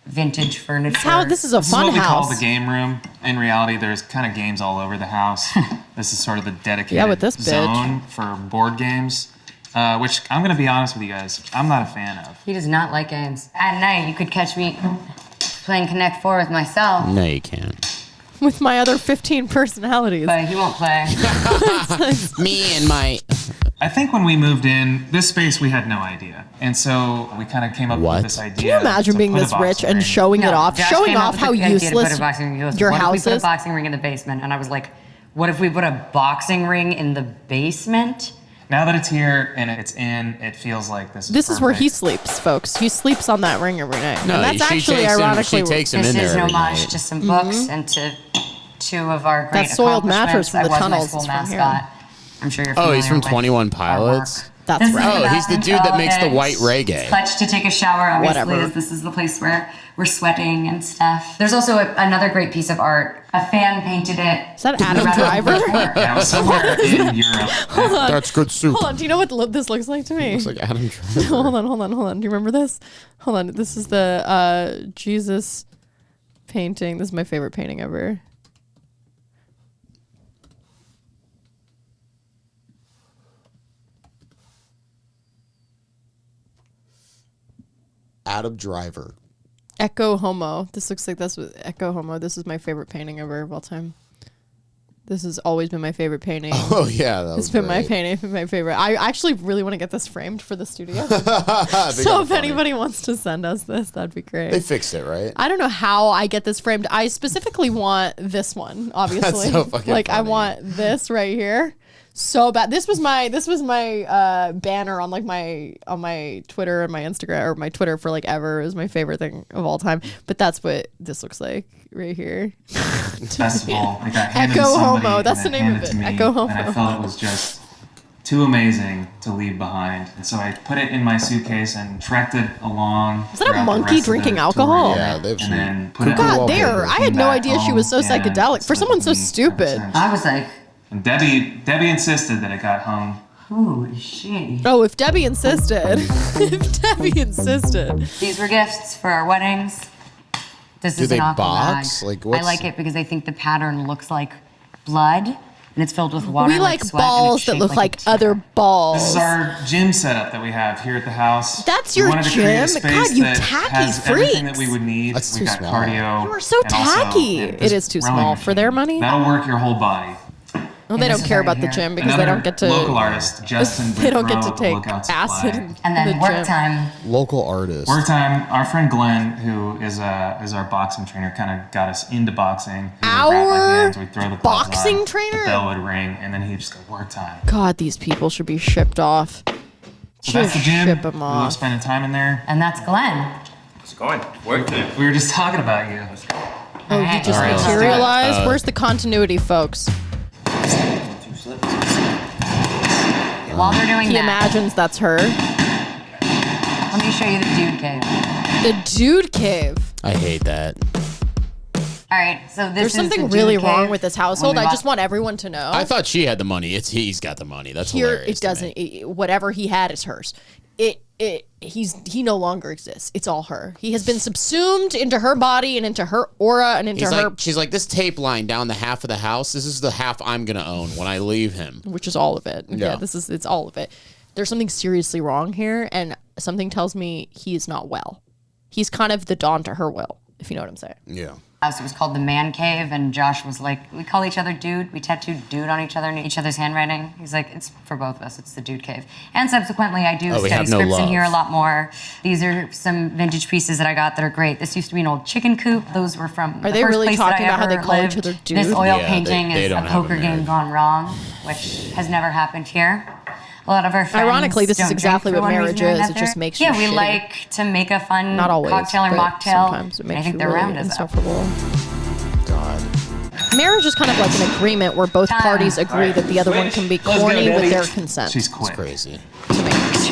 vintage furniture. How this is a This is fun what we call house. the game room. In reality, there's kind of games all over the house. This is sort of the dedicated Yeah, with this bitch. zone for board games, which I'm going to be honest with you guys, I'm not a fan of. He does not like games. At night, you could catch me playing Connect 4 with myself. No, you can't. with my other 15 personalities. But he won't play. Me and my. I think when we moved in, this space we had no idea, and so we kind of came up with this idea. Can you imagine being this rich and showing it off, showing off how useless your house is? What if we put a boxing ring in the basement? And I was like, what if we put a boxing ring in the basement? Now that it's here and it's in, it feels like this. This is where he sleeps, folks. He sleeps on that ring every night. No, and that's actually ironically. She takes him in there This is an every homage night. to some books and to two of our great That soiled mattress accomplishments. from the I was my tunnels school is from here. mascot. I'm sure you're Oh, familiar he's from with 21 our Pilots? work. That's This is right. Oh, he's the bathroom dude that towel makes the and white reggae. Clutch to take a shower, obviously. Whatever. As this is the place where we're sweating and stuff. There's also another great piece of art. A fan painted it. Is that Adam Driver? Yeah, it was somewhere in Europe. That's good soup. Hold on. Do you know what this looks like to me? Looks like Adam Driver. hold on. Do you remember this? Hold on. This is the Jesus painting. This is my favorite painting ever. Adam Driver. Echo Homo. This looks like that's what Echo Homo. This is my favorite painting ever of all time. This has always been my favorite painting. Oh yeah, that was It's been my great. painting, my favorite. I actually really want to get this framed for the studio. That'd be So kinda if funny. anybody wants to send us this, that'd be great. They fixed it, right? I don't know how I get this framed. I specifically want this one, obviously. so fucking like I funny. want this right here. So bad. This was my banner on like my Twitter and my Instagram, or my Twitter for like ever. It was my favorite thing of all time. But that's what this looks like right here. Best of all, I got handed Echo to somebody Homo, that's and the it name of handed it. to me, Echo Homo. And I felt it was just too amazing to leave behind. And so I put it in my suitcase and trekked it along. Is that a throughout the monkey rest of drinking the alcohol? tour. Yeah, they've and then seen- put it God, on the there. paper, I came had no back idea she was so home, and psychedelic. it's For someone lived so with me ever stupid. since. I was like, And Debbie insisted that it got hung. who is she? Oh, if Debbie insisted. If Debbie insisted. These were gifts for our weddings. This Do is they an aqua box? bag. Like, I what's- like it because I think the pattern looks like blood, and it's filled with water. We like sweat, and balls it's that shaped look a like tear. other balls. This is our gym setup that we have here at the house. That's We your wanted to create a gym? space God, you that tacky has everything that freaks. we would need. That's we too got small. cardio. You are so and also tacky. this It is too rowing small for their machine. money. That'll work your whole body. Well, they And don't this care is about right the here. gym because Another they don't get to. local artist, Justin. They don't get to Brickrow, take Lookout acid. Supply. And then in the work gym. time. Local artist. Work time. Our friend Glenn, who is our boxing trainer, kind of got us into boxing. He would wrap my Our hands, we'd throw the gloves boxing on, trainer? The bell would ring, and then he'd just go work time. God, these people should be shipped off. So that's the gym. Ship 'em We love off. spending time in there. And that's Glenn. It's going. Work time. We were just talking about you. Oh, you just All right, let's do it. materialized? Where's the continuity, folks? Two slips. While they're doing He that, imagines that's her. let me show you the dude cave. The dude cave. I hate that. All right, so this There's is something the really dude wrong cave. with this household. When I we just want everyone to know. I thought she had the money. He's got the money. That's Here, hilarious. it doesn't. Whatever he had is hers. He no longer exists. It's all her. He has been subsumed into her body and into her aura and into her, She's like, this tape line down the half of the house. This is the half I'm gonna own when I leave him. which is all of it. Yeah, Yeah. it's all of it. There's something seriously wrong here, and something tells me he is not well. He's kind of the Dawn to her will, if you know what I'm saying. Yeah. house. It was called the Man Cave, and Josh was like, we call each other dude. We tattooed dude on each other in each other's handwriting. He's like, it's for both of us. It's the Dude Cave. And subsequently, I do we study have no scripts in love. here a lot more. These are some vintage pieces that I got that are great. This used to be an old chicken coop. Those were from Are the they first really place that talking I about how they ever call each lived. other dude? This oil Yeah, painting they is don't a have a poker game marriage. gone wrong, which has never happened here. A lot of our friends Ironically, this is don't drink exactly for what one marriage reason or is. It another. just makes you Yeah, we shitty. like to make a fun Not always, cocktail or but mocktail. sometimes it and makes I think you the really round is up. insufferable. God. Marriage is kind of like an agreement where both parties agree that the other one can be corny with their consent. She's It's quick. crazy. to marriage.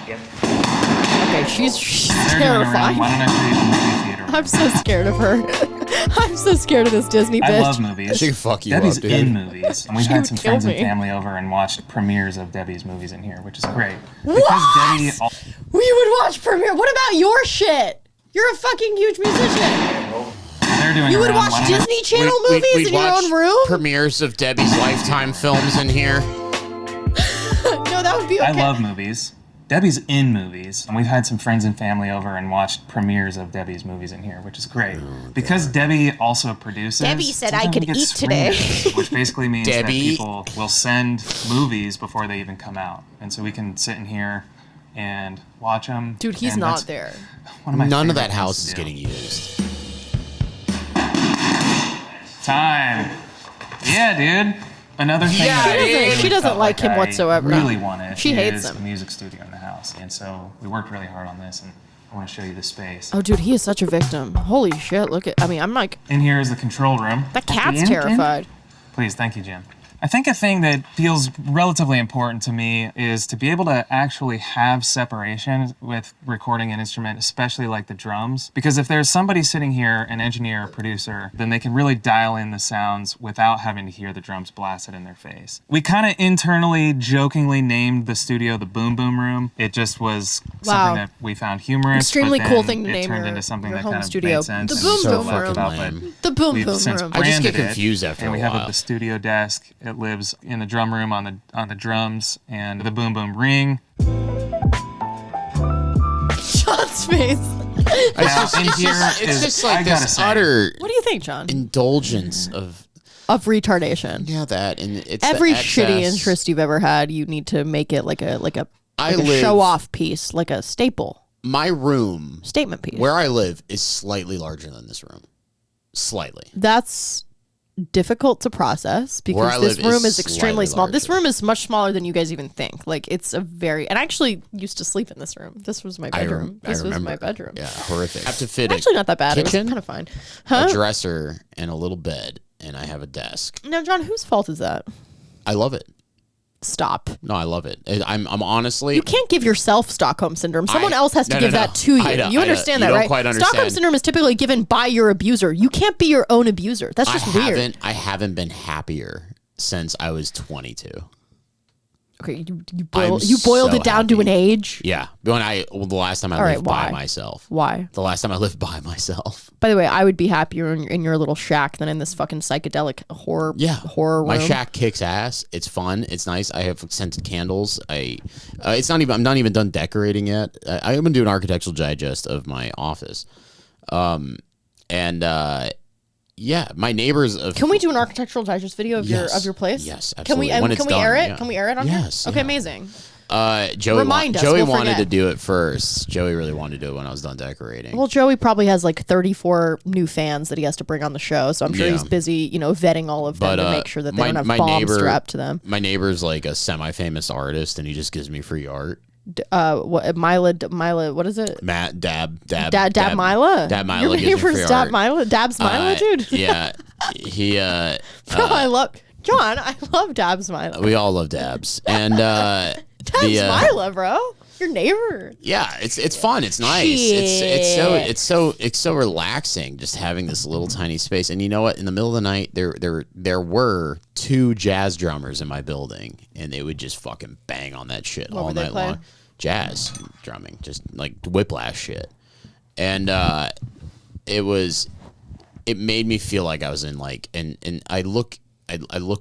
Okay, she's They're doing around. terrifying. Why don't I show you the movie theater? I'm so scared of her. I'm so scared of this Disney bitch. I love movies. She can fuck you Debbie's up, dude. in movies. And we've She had would some kill friends me. and family over and watched premieres of Debbie's movies in here, which is great. What? Because Debbie, We would watch premiere. What about your shit? You're a fucking huge musician. they're doing You would around. watch Why don't I- Disney Channel We'd movies in your watch own room? Premieres of Debbie's Lifetime films in here. No, that would be okay. I love movies. Debbie's in movies, and we've had some friends and family over and watched premieres of Debbie's movies in here, which is great. Because Debbie also produces. Debbie said I sometimes could we get eat today. screeners, which basically means that Debbie. people will send movies before they even come out, and so we can sit in here and watch them. Dude, he's and not that's there. one of my None of favorite that house things is to do. getting used. Time. Yeah, dude. Another thing that I She really doesn't felt like him I whatsoever. Really wanted. She hates is him. a music studio in the house, and so we worked really hard on this, and I want to show you the space. Oh, dude, he is such a victim. Holy shit! Look at. I mean, I'm like, In here is the control room. that cat's terrified. Please, thank you, Jim. I think a thing that feels relatively important to me is to be able to actually have separation with recording an instrument, especially like the drums. Because if there's somebody sitting here, an engineer or producer, then they can really dial in the sounds without having to hear the drums blasted in their face. We kind of internally, jokingly named the studio the Boom Boom Room. It just was Wow. something that we found humorous. Extremely but cool then thing to it name turned your- into something your that home kind of studio. made sense. The and Boom so Boom fucked Room. it up, but The Boom we've Boom since Room. I just get branded it, confused after and a we have while. the studio desk. It lives in the drum room on the drums, and the Boom Boom ring. Sean's face. Now, in here it's is- just I like gotta this say, utter What do you think, John? indulgence of Retardation. that, and it's Every the shitty excess. interest you've ever had, you need to make it like a I live- show off piece, like a My room, statement piece. where I live, is slightly larger than this room. Slightly. That's difficult to process Where I because this live room is is extremely slightly small. This larger. room is much smaller than you guys even think. Like it's a very, and I actually used to sleep in this room. This was my bedroom. I This was remember. my bedroom. Yeah, horrific. I have to fit Actually, not that bad. It was kitchen, kind of fine. a Huh? dresser, and a little bed, and I have a desk. Now, John, whose fault is that? I love it. Stop. No, I love it. I'm honestly. You can't give yourself Stockholm syndrome. Someone else has to no, give no, that no. to you. I don't- You I don't- understand you that, don't right? quite Stockholm understand. syndrome is typically given by your abuser. You can't be your own abuser. That's just weird. I haven't been happier since I was 22. Okay, you I'm boiled so it down to happy. an age. Yeah, the last time I All right, lived by why? myself. Why? The last time I lived by myself. By the way, I would be happier in your little shack than in this fucking psychedelic horror room. My shack kicks ass. It's fun. It's nice. I have scented candles. It's not even. I'm not even done decorating yet. I'm gonna do an architectural digest of my office, yeah, my neighbors. Can we do an architectural digest video of Yes. your place? Yes, Can we absolutely. When it's can we air done, it? yeah. Can we air it on Yes, here? Okay, yeah. amazing. Joey Remind us, Joey we'll wanted forget. to do it first. Joey really wanted to do it when I was done decorating. Well, Joey probably has like 34 new fans that he has to bring on the show, so I'm sure Yeah. he's busy, vetting all of them to make sure that they don't have bombs strapped to them. My neighbor's like a semi-famous artist, and he just gives me free art. What myla? What is it? Matt Dab Myla. Dab Myla Your gives me neighbor's free Dab art. Myla. Dab's Myla, dude. Yeah, he. Bro, I love John. I love Dab's Myla. We all love Dabs, and Dab's Myla, bro. Your neighbor. Yeah, it's fun. It's nice. It's so relaxing just having this little tiny space. And you know what? In the middle of the night, there were 2 jazz drummers in my building, and they would just fucking bang on that shit all would they night play? long. Jazz drumming, just like whiplash shit. And it made me feel like I was in like, and I look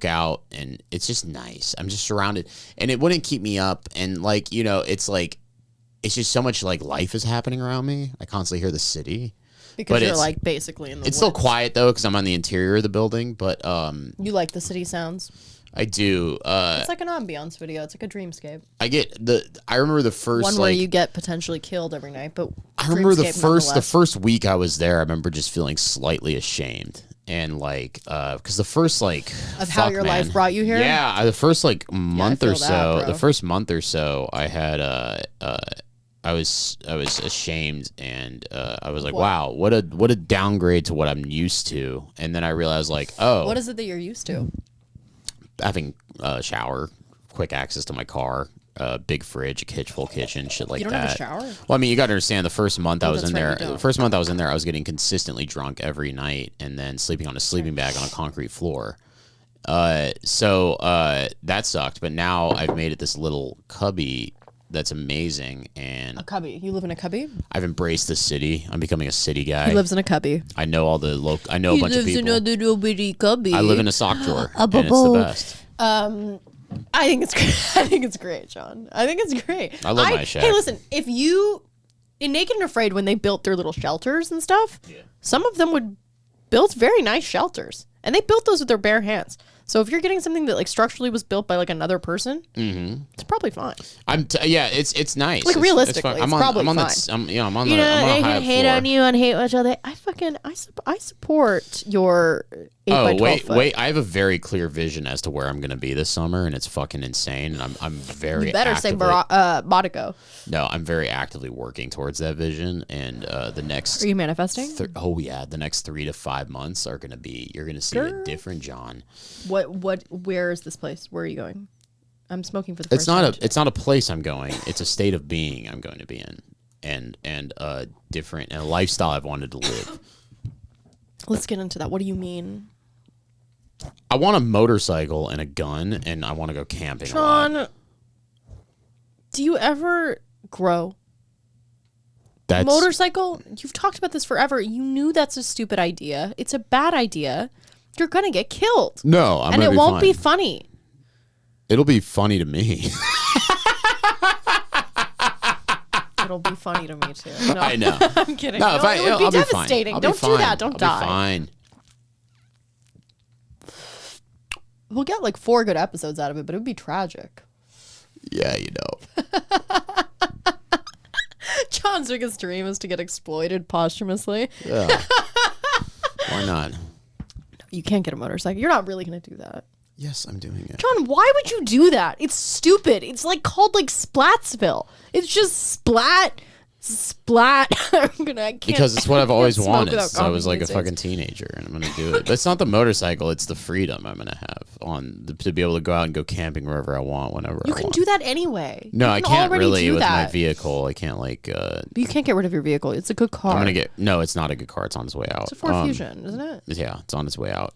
out and it's just nice. I'm just surrounded, and it wouldn't keep me up. And like, it's just so much like life is happening around me. I constantly hear the city. Because But you're it's- like basically in the It's still woods. quiet though, because I'm on the interior of the building. But You like the city sounds. I do. It's like an ambiance video. It's like a dreamscape. I remember the first One where you get potentially killed every night, but I remember the dreamscape first nonetheless. week I was there. I remember just feeling slightly ashamed, and like because the first like Of how your life brought you here? Yeah, the first like month or feel that, so. bro. The first month or so, I had I was ashamed, and I was like, wow, what a downgrade to what I'm used to. And then I realized like, oh, What is it that you're used to? having a shower, quick access to my car, big fridge, a full kitchen, shit like that. You don't have a shower? Well, I mean, you got to understand. The first month I was that's in right, there. you don't. The first month I was in there, I was getting consistently drunk every night, and then sleeping on a sleeping bag on a concrete floor. So that sucked. But now I've made it this little cubby that's amazing, and A cubby. You live in a cubby? I've embraced the city. I'm becoming a city guy. He lives in a cubby. I know all the I know a bunch of people. little bitty cubby. I live in a sock drawer, and it's the best. I think it's great. I think it's great, John. I think it's great. I love my shack. Hey, listen, if you in Naked and Afraid, when they built their little shelters and stuff, some of them would build very nice shelters, and they built those with their bare hands. So if you're getting something that like structurally was built by like another person, it's probably fine. It's nice. Like it's realistically, fine. it's probably fine. I'm on You the know, I'm on they a high can hate floor. on you and hate each other. I support your 8 by 12 foot. Wait! I have a very clear vision as to where I'm going to be this summer, and it's fucking insane. And I'm very You better actively, say Monaco. No, I'm very actively working towards that vision, and the next. Are you manifesting? The next 3 to 5 months are going to be. You're going to see a different John. Where is this place? Where are you going? I'm smoking for the first time. It's not a place I'm going. It's a state of being I'm going to be in, and a lifestyle I've wanted to live. Let's get into that. What do you mean? I want a motorcycle and a gun, and I want to go camping. John, do you ever grow? That's Motorcycle? You've talked about this forever. You knew that's a stupid idea. It's a bad idea. You're gonna get killed. No, and it won't be funny. It'll be funny to me. It'll be funny to me too. No, I know. I'm kidding. No, No, it would be I'll devastating. Be fine. Don't do that. Don't die. I'll be fine. We'll get like 4 good episodes out of it, but it would be tragic. Yeah, you know. John's biggest dream is to get exploited posthumously. Yeah. Why not? You can't get a motorcycle. You're not really going to do that. Yes, I'm doing it. John, why would you do that? It's stupid. It's like called like Splatsville. It's just splat. I can't, Because it's what I've always smoke wanted without since I was like a coughing fucking teenager, and I'm gonna do it. But it's not the motorcycle; it's the freedom I'm gonna have to be able to go out and go camping wherever I want, whenever I want. You can do that anyway. No, I can't really with my that. vehicle. I can't like. You can't get rid of your vehicle. It's a good car. I'm gonna get. No, it's not a good car. It's on its way out. It's a Ford Fusion, isn't it? Yeah, it's on its way out.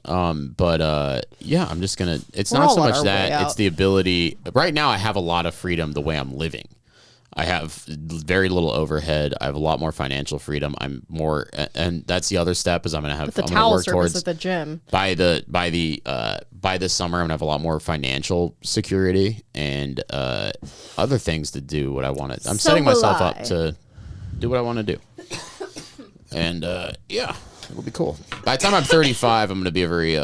Yeah, I'm just gonna. It's We're not all so on much our way that; out. it's the ability. Right now, I have a lot of freedom the way I'm living. I have very little overhead. I have a lot more financial freedom. I'm more, and that's the other step is I'm gonna have. With the I'm towel work service towards at the gym. by this summer. I'm gonna have a lot more financial security and other things to do what I want to. I'm setting myself up to do what I want to do, and yeah, it'll be cool. By the time I'm 35, I'm gonna be a very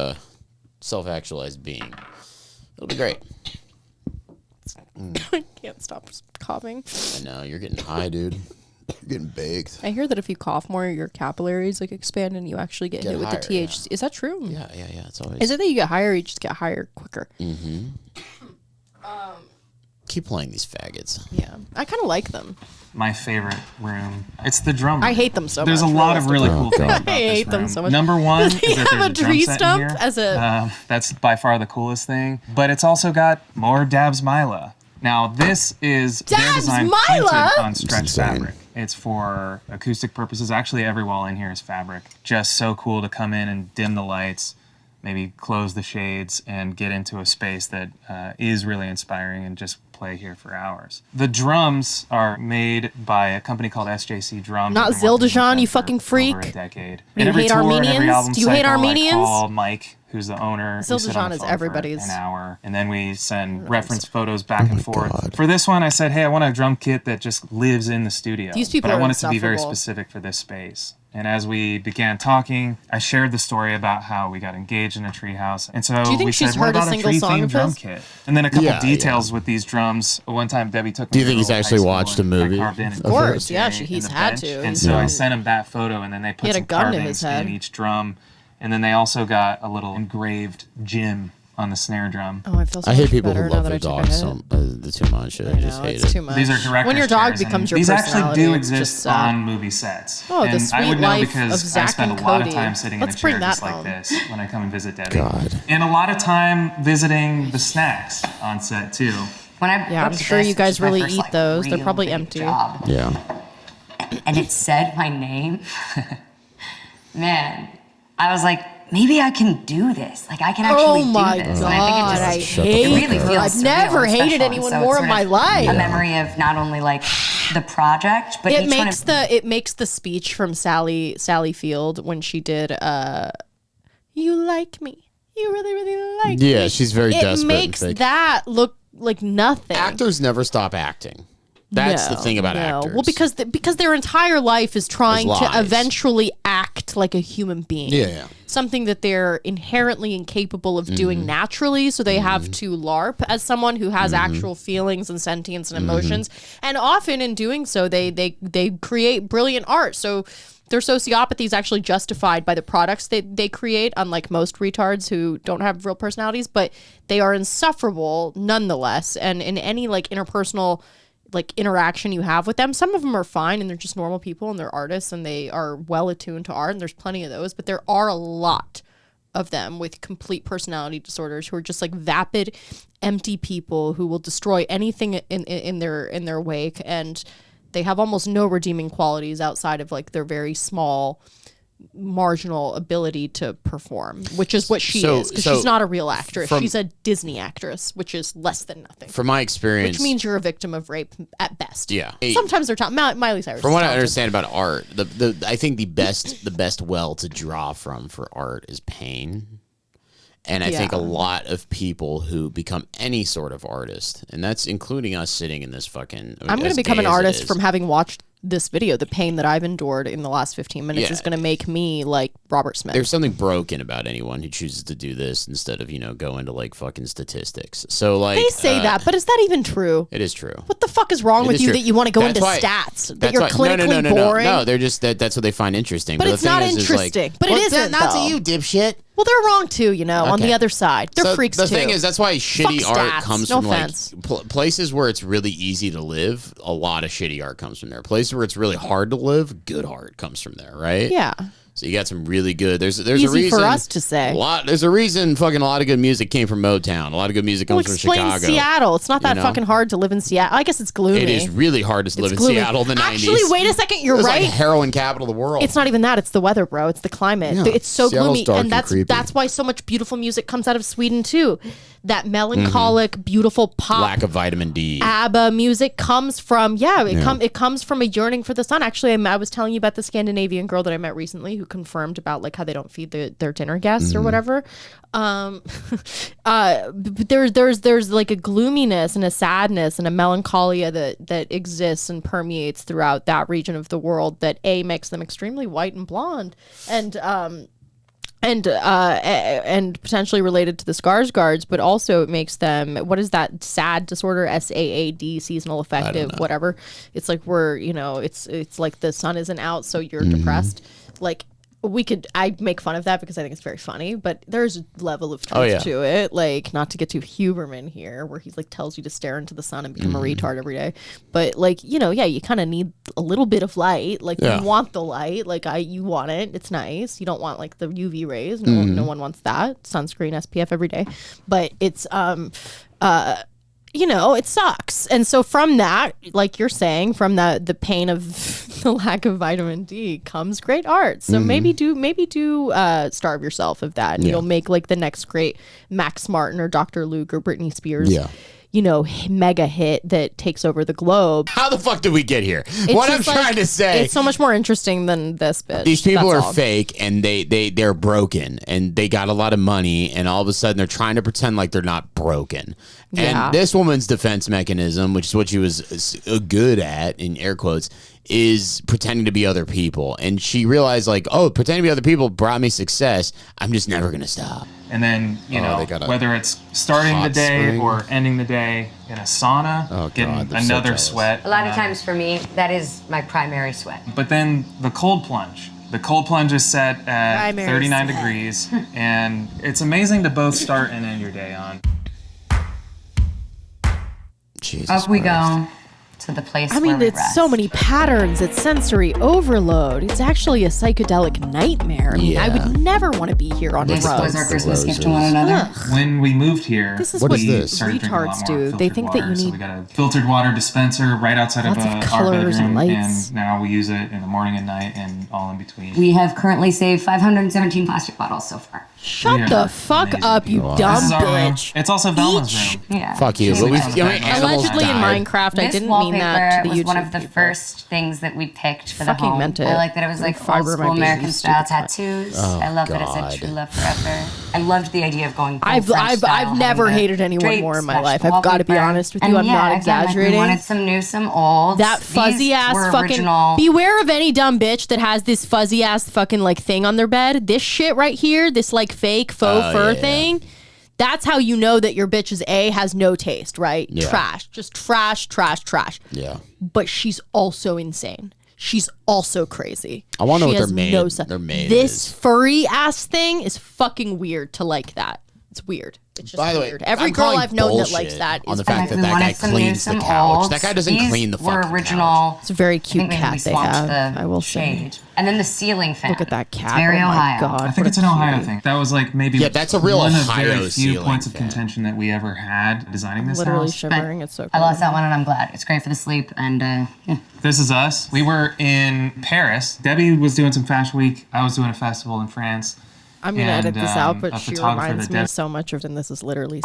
self-actualized being. It'll be great. I can't stop coughing. I know you're getting high, dude. You're getting baked. I hear that if you cough more, your capillaries like expand and you actually get hit with the higher, THC. Is that true? Yeah. It's always. Is it that you get higher or you just get higher quicker? Mm-hmm. Keep playing these faggots. Yeah. I kind of like them. My favorite room. It's the drum room. I hate them so There's much. a lot of really cool things about I hate this them room. so much. Number one Does is he that have there's a drum tree set stump here. as a... That's by far the coolest thing. But it's also got more Dab's myla. Now this is their Dab's design myla? printed on stretch insane. fabric. It's for acoustic purposes. Actually, every wall in here is fabric. Just so cool to come in and dim the lights, maybe close the shades, and get into a space that is really inspiring and just play here for hours. The drums are made by a company called SJC Drums. Not I've been working with Zildajan, them you for fucking freak. over a decade. Do you Every hate tour, every Armenians? album Do you hate cycle, Armenians? I call Mike, who's the owner. We sit on Zildajan the is phone for everybody's. an hour, and then we send reference photos back and forth. For this one, I said, hey, I want a drum kit that just lives in the studio. These people but I are want it to be very insufferable. specific for this space. And as we began talking, I shared the story about how we got engaged in a treehouse. And so Do you think we she's said, what heard a about single song tree-themed of drum his? kit? And then a couple Yeah, details with these drums. One time Debbie took me Do you think to he's high actually school watched a and I movie? carved in Of a course, J yeah, in he's the had bench. to. And so I sent him that photo, and then they put had a some gun to his carvings head. in each drum. And then they also got a little engraved Jim on the snare drum. Oh, I feel so I hate much people better who now love that their I took a dogs hit. too much. I just No, hate it's it. too much. These are director's When your dog chairs, and becomes your these actually personality, do it's just exist sad. on movie sets. Oh, the and sweet I would know life because of Zach I spend and a lot of Cody. time sitting Let's in a bring chair that just like home. this when I come and visit Debbie. God. And a lot of time visiting the snacks on set too. When I Yeah, I'm booked sure this, you which guys is my really first, eat like, those. They're real probably big empty. job, Yeah. and it said my name. Man, I was like, maybe I can do this. Like, I can actually Oh my do this. god, And I think I it just Shut the hate fuck really up. feels I've surreal never and hated special. anyone So more it's in sort my of life. a memory of not only like the project, but It each one makes of the speech from Sally Field when she did "You Like Me, you really, really like Yeah, me. she's very desperate. It makes and fake. that look like nothing. Actors never stop acting. That's the thing about actors. Well, because their entire life is trying to lies. eventually act like a human being. Yeah. Something that they're inherently incapable of doing naturally, so they have to LARP as someone who has actual feelings and sentience and emotions. And often in doing so, they create brilliant art. So their sociopathy is actually justified by the products they create, unlike most retards who don't have real personalities, but they are insufferable nonetheless. And in any like interpersonal like interaction you have with them, some of them are fine and they're just normal people and they're artists and they are well attuned to art, and there's plenty of those, but there are a lot of them with complete personality disorders who are just like vapid, empty people who will destroy anything in their wake, and they have almost no redeeming qualities outside of like their very small marginal ability to perform, which is what she is, because she's not a real actress. She's a Disney actress, which is less than nothing. From my experience, which means you're a victim of rape at best. Yeah. Sometimes they're Miley Cyrus. From what I understand about art, I think the best well to draw from for art is pain. And I think a lot of people who become any sort of artist, and that's including us sitting in this fucking... I'm going to become an artist from having watched this video. The pain that I've endured in the last 15 minutes is going to make me like Robert Smith. There's something broken about anyone who chooses to do this instead of, go into like fucking statistics. So like... They say that, but is that even true? It is true. What the fuck is wrong with you that you want to go into stats? That you're clinically boring? No, they're just... That's what they find interesting. But it's not interesting. But it isn't, not though. to you, dipshit. Well, they're wrong too, on the other side. They're freaks too. The thing is, that's why shitty art comes from offense. like places where it's really easy to live. A lot of shitty art comes from there. Places where it's really hard to live, good art comes from there, right? Yeah. So you got some really good. There's Easy a reason for us to say. There's a reason. Fucking a lot of good music came from Motown. A lot of good music comes from Chicago. Seattle. It's not that fucking hard to live in Seattle. I guess it's gloomy. It is really hard to live in Seattle in the 90s. Actually, wait a second. You're right. Like heroin capital of the world. It's not even that. It's the weather, bro. It's the climate. Yeah. It's so Seattle's gloomy, dark and that's why so much beautiful music comes out of Sweden too. That melancholic, beautiful pop, lack of vitamin D, ABBA music comes from it comes from a yearning for the sun. Actually, I was telling you about the Scandinavian girl that I met recently who confirmed about like how they don't feed their dinner guests or whatever. There's like a gloominess and a sadness and a melancholia that exists and permeates throughout that region of the world that makes them extremely white and blonde and potentially related to the Skarsgårds, but also it makes them, what is that SAD disorder, SAAD, seasonal affective, whatever. It's like it's like the sun isn't out, so you're depressed. Like I make fun of that because I think it's very funny, but there's a level of truth to it. Like, not to get too Huberman here, where he's like tells you to stare into the sun and become a retard every day. But like, you kind of need a little bit of light. Like you want the light, like you want it. It's nice. You don't want like the UV rays. No one wants that. Sunscreen, SPF every day. But it's it sucks. And so from that, like you're saying, from the pain of the lack of vitamin D comes great art. So maybe do starve yourself of that. And you'll make like the next great Max Martin or Dr. Luke or Britney Spears. Yeah. Mega hit that takes over the globe. How the fuck did we get here? What I'm trying to say, it's so much more interesting than this bitch. These people are fake and they're broken and they got a lot of money and all of a sudden they're trying to pretend like they're not broken. Yeah. And this woman's defense mechanism, which is what she was good at, in air quotes, is pretending to be other people. And she realized like, pretending to be other people brought me success. I'm just never going to stop. And then, whether it's starting the day or ending the day in a sauna, getting another sweat. A lot of times for me, that is my primary sweat. But then the cold plunge. The cold plunge is set at 39 degrees, and it's amazing to both start and end your day on. Jesus Up we Christ. go to the place it's rest. so many patterns. It's sensory overload. It's actually a psychedelic nightmare. I would never want to be here on This drugs. was our Christmas gift to one another. When we moved here, This is What what is this? started drinking a lot retards more do. They filtered think water, that you so need we got a filtered water dispenser right outside Lots of our colors and bedroom, lights. and now we use it in the morning and night and all in between. We have currently saved 517 plastic bottles so far. Shut Yeah. the fuck Amazing. up, you This dumb is our room. bitch. It's also Velma's room. Yeah. Fuck you. But Allegedly animals Allegedly in died. Minecraft, I This didn't mean saying that to the was YouTube one of the people. first things that we picked for the Fucking home. meant it. I like that it was like Fiber old my school baby, American style stupid cunt. tattoos. Oh, I love that God. it's a true love forever. I loved the idea of going full I've French style, I've never having the hated anyone drapes more in my match life. the I've got to be wallpaper. honest with And you. I'm yeah, not again, exaggerating. Like we wanted some new, some old. That fuzzy These ass were fucking. original. Beware of any dumb bitch that has this fuzzy ass fucking like thing on their bed. This shit right here, this like fake faux fur thing. That's how you know that your bitch is has no taste, right? Yeah. Trash. Just trash, trash, trash. Yeah. But she's also insane. She's also crazy. I wanna know She what has their maid This is. furry ass thing is fucking weird to like that. It's weird. It's just By the way, weird. Every I'm girl calling I've known that likes bullshit that on is the fact that we that wanted guy some new, cleans the some couch. olds. That guy doesn't These clean the were fucking original. It's a very I cute think maybe cat we they swapped have. the I will say. shade. And then the ceiling fan. Look at that cat. It's very oh my Ohio. God. I think what it's a an Ohio cutie. thing. That was like maybe that's a real one Ohio of very few ceiling points of fan. contention that we ever had designing this Literally house. shivering. It's so cool. I lost that one and I'm glad. It's great for the sleep and yeah. This is us. We were in Paris. Debbie was doing some fashion week. I was doing a festival in France. I'm going to edit this out, but a she photographer reminds that me Deb- so much of, and this is literally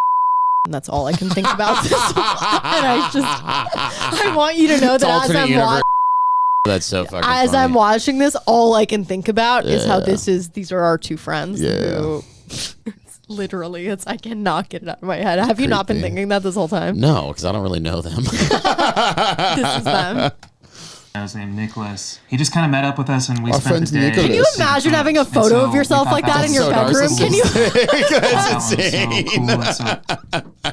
and that's all I can think about this one. And I want you to know that as alternate I'm universe. That's so fucking as funny. I'm watching this, all I can think about is how these are our two friends. Yeah. Literally, I cannot get it out of my head. Have you not been Creepy. thinking that this whole time? No, because I don't really know them. This is them. I was named Nicholas. He just kind of met up with us and we Our spent friend's the day. Nicholas. Can you imagine having a photo of yourself like that in your bedroom? Can you? That's insane.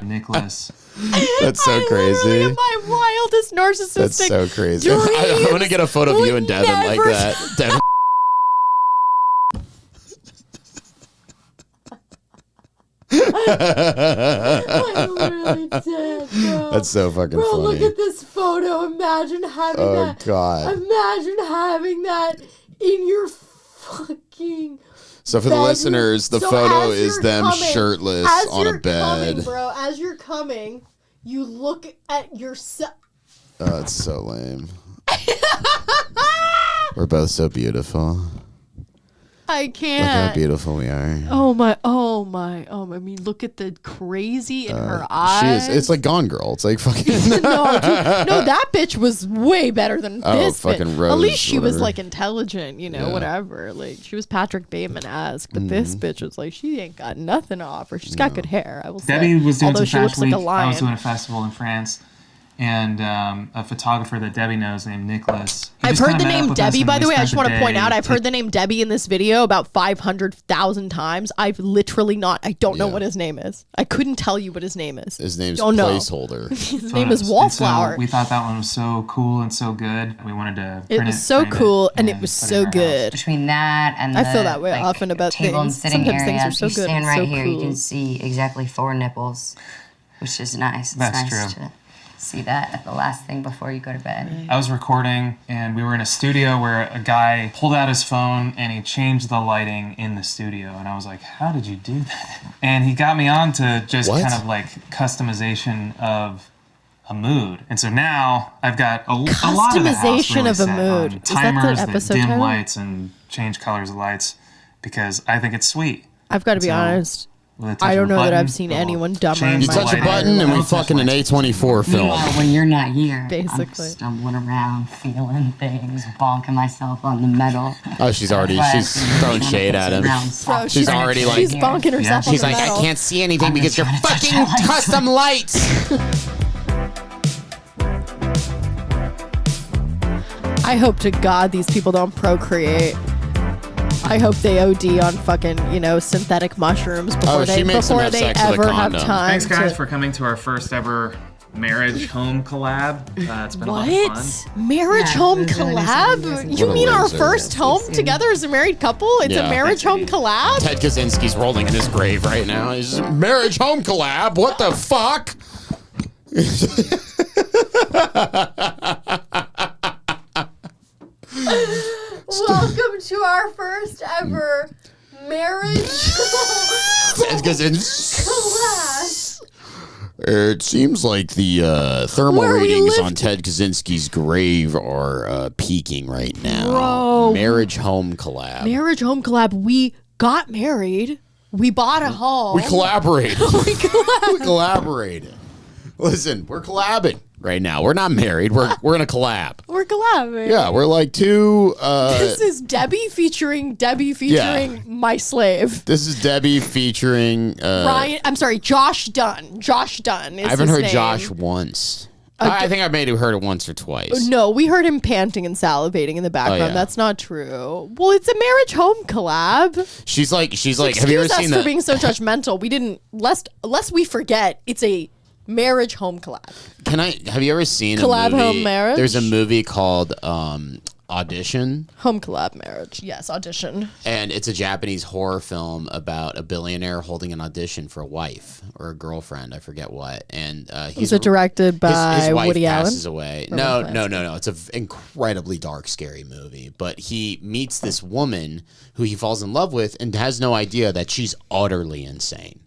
Nicholas. That's so I crazy. literally am my wildest narcissistic. That's so crazy. dreams I want to get a photo of you and Devin like never- that. Devin. I'm literally dead, bro. That's so fucking Bro, funny. look at this photo. Imagine having Oh, that. God. Imagine having that in your fucking. So for the bedroom. listeners, the So photo as is you're them coming- shirtless as on a you're bed. coming, bro, as you're coming, you look at yourself. Oh, it's so lame. We're both so beautiful. I Look how can't. beautiful we are. Oh my. I mean, look at the crazy in her eyes. She is. It's like Gone Girl. It's like fucking. no, dude, no, that bitch was way better than Oh, this fucking bitch. Rose, At least she was whatever. like intelligent, Yeah. whatever. Like she was Patrick Bateman-esque, but this bitch was like she ain't got nothing to offer. She's got good hair. I will say. Debbie was doing Although some she looks fashion like week. a I was lion. doing a festival in France. And a photographer that Debbie knows named Nicholas. He I've just heard kinda the met up name with us Debbie, and by we the way. I spent just want to point day out, I've heard the name Debbie in this video about 500,000 times. I've literally not. I don't know Yeah. what his name is. I couldn't tell you what his name is. His name's Don't know. placeholder. His name is photos. And Wallflower. So we thought that one was so cool and so good. We wanted to It print was so frame cool and it and was put so in our house. good. Between that and I the, feel that way like, often about table things. and sitting Sometimes area, things are so if you good stand and right so here, you cool. can see exactly 4 nipples, which is nice. It's That's nice true. to see that at the last thing before you go to bed. I was recording and we were in a studio where a guy pulled out his phone and he changed the lighting in the studio. And I was like, how did you do that? And he got me on to just What? kind of like customization of a mood. And so now I've got a lot of the house Customization really of a set mood. on Is that the timers episode that dim title? lights and change colors of lights because I think it's sweet. I've got to be So, honest. with a touch I of don't a know that button, I've seen it'll anyone dumber change in You my the touch a lighting. button and we It'll fucking an touch A24 film. Meanwhile, when you're not here, Basically. I'm stumbling around, feeling things, bonking myself on the metal. Oh, she's throwing shade at him. Bro, She's already like- she's bonking herself. Yeah. on She's the like, metal. I can't see anything because you're trying to touch fucking your lights. custom lights. I hope to God these people don't procreate. I hope they OD on fucking, synthetic mushrooms before she makes them have they sex with a ever have condom. time. Thanks, guys, to, for coming to our first ever marriage home collab. It's been a lot of What? fun. Marriage Yeah, home it was really nice collab? having you. You What a mean our loser. first home together as a married couple? It's Yeah. a marriage home collab? Ted Kaczynski's rolling in his grave right now. He's marriage home collab. What the fuck? Welcome to our first ever marriage Ted Kaczynski. collab. It seems like the thermal Where we readings lived- on Ted Kaczynski's grave are peaking right now. Bro. Marriage home collab. Marriage home collab. We got married. We bought a home. We collaborated. We collab. We collaborated. Listen, we're collabing. right now. We're not married. We're in a collab. We're collabing. Yeah, we're like two. This is Debbie featuring my slave. This is Debbie featuring Ryan. I'm sorry, Josh Dunn. Josh Dunn. Is I haven't his heard name. Josh once. I think I may have heard it once or twice. No, we heard him panting and salivating in the background. Oh, yeah. That's not true. Well, it's a marriage home collab. She's like, Excuse have you ever us seen for the? being so judgmental. We didn't. Lest we forget, it's a marriage home collab. Have you ever seen Collab a movie? home marriage? There's a movie called Audition. Home collab marriage. Yes, Audition. And it's a Japanese horror film about a billionaire holding an audition for a wife or a girlfriend. I forget what. And Was it directed by his wife Woody Allen? passes away. No. It's an incredibly dark, scary movie. But he meets this woman who he falls in love with and has no idea that she's utterly insane.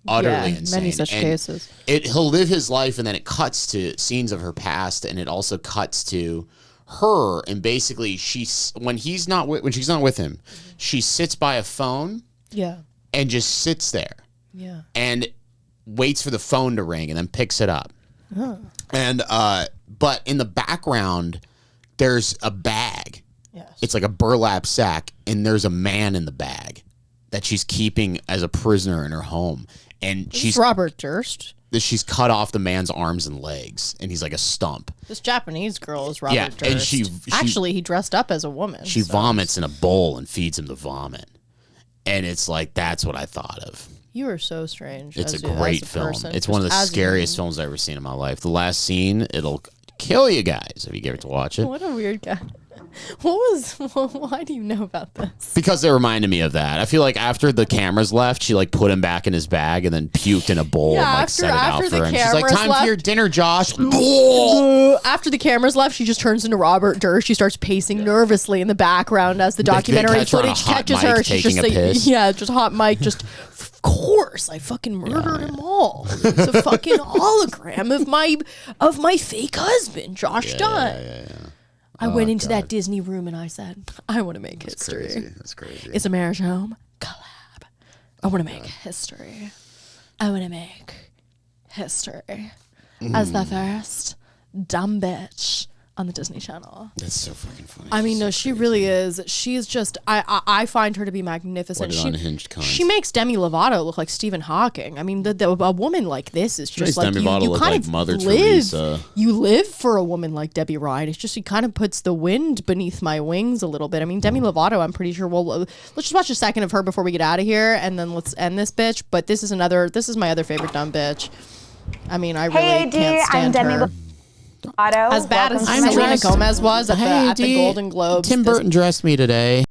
Utterly insane. Many such cases. He'll live his life, and then it cuts to scenes of her past, and it also cuts to her, and basically when she's not with him, she sits by a phone, and just sits there, and waits for the phone to ring, and then picks it up, and but in the background, there's a bag. It's like a burlap sack, and there's a man in the bag that she's keeping as a prisoner in her home, and she's Robert Durst. She's cut off the man's arms and legs, and he's like a stump. This Japanese girl is Robert Durst. And she actually, he dressed up as a woman. She vomits in a bowl and feeds him the vomit, and it's like that's what I thought of. You are so strange. It's a great film. It's one of the scariest films I've ever seen in my life. The last scene, it'll kill you guys if you get to watch it. What a weird guy. Why do you know about this? Because it reminded me of that. I feel like after the cameras left, she like put him back in his bag and then puked in a bowl and like set it out for him. She's like, "Time for your dinner, Josh." After the cameras left, she just turns into Robert Durst. She starts pacing nervously in the background as the documentary footage catches her. She's just like, just hot mic, just of course I fucking murdered them all. It's a fucking hologram of my fake husband, Josh Dunn. I went into that Disney room and I said, I want to make history. That's crazy. It's a marriage home collab. I want to make history. I want to make history as the first dumb bitch on the Disney Channel. That's so fucking funny. I mean, no, she really is. She's just, I find her to be magnificent. What an unhinged cunt. She makes Demi Lovato look like Stephen Hawking. I mean, a woman like this is just like, Demi Lovato you look kind like of Mother live. Teresa. You live for a woman like Debbie Ryan. It's just, she kind of puts the wind beneath my wings a little bit. I mean, Demi Lovato, I'm pretty sure, let's just watch a second of her before we get out of here, and then let's end this bitch. But this is my other favorite dumb bitch. I mean, I really can't stand her. As bad as Selena Gomez was at the Golden Globes. Tim Burton dressed me today.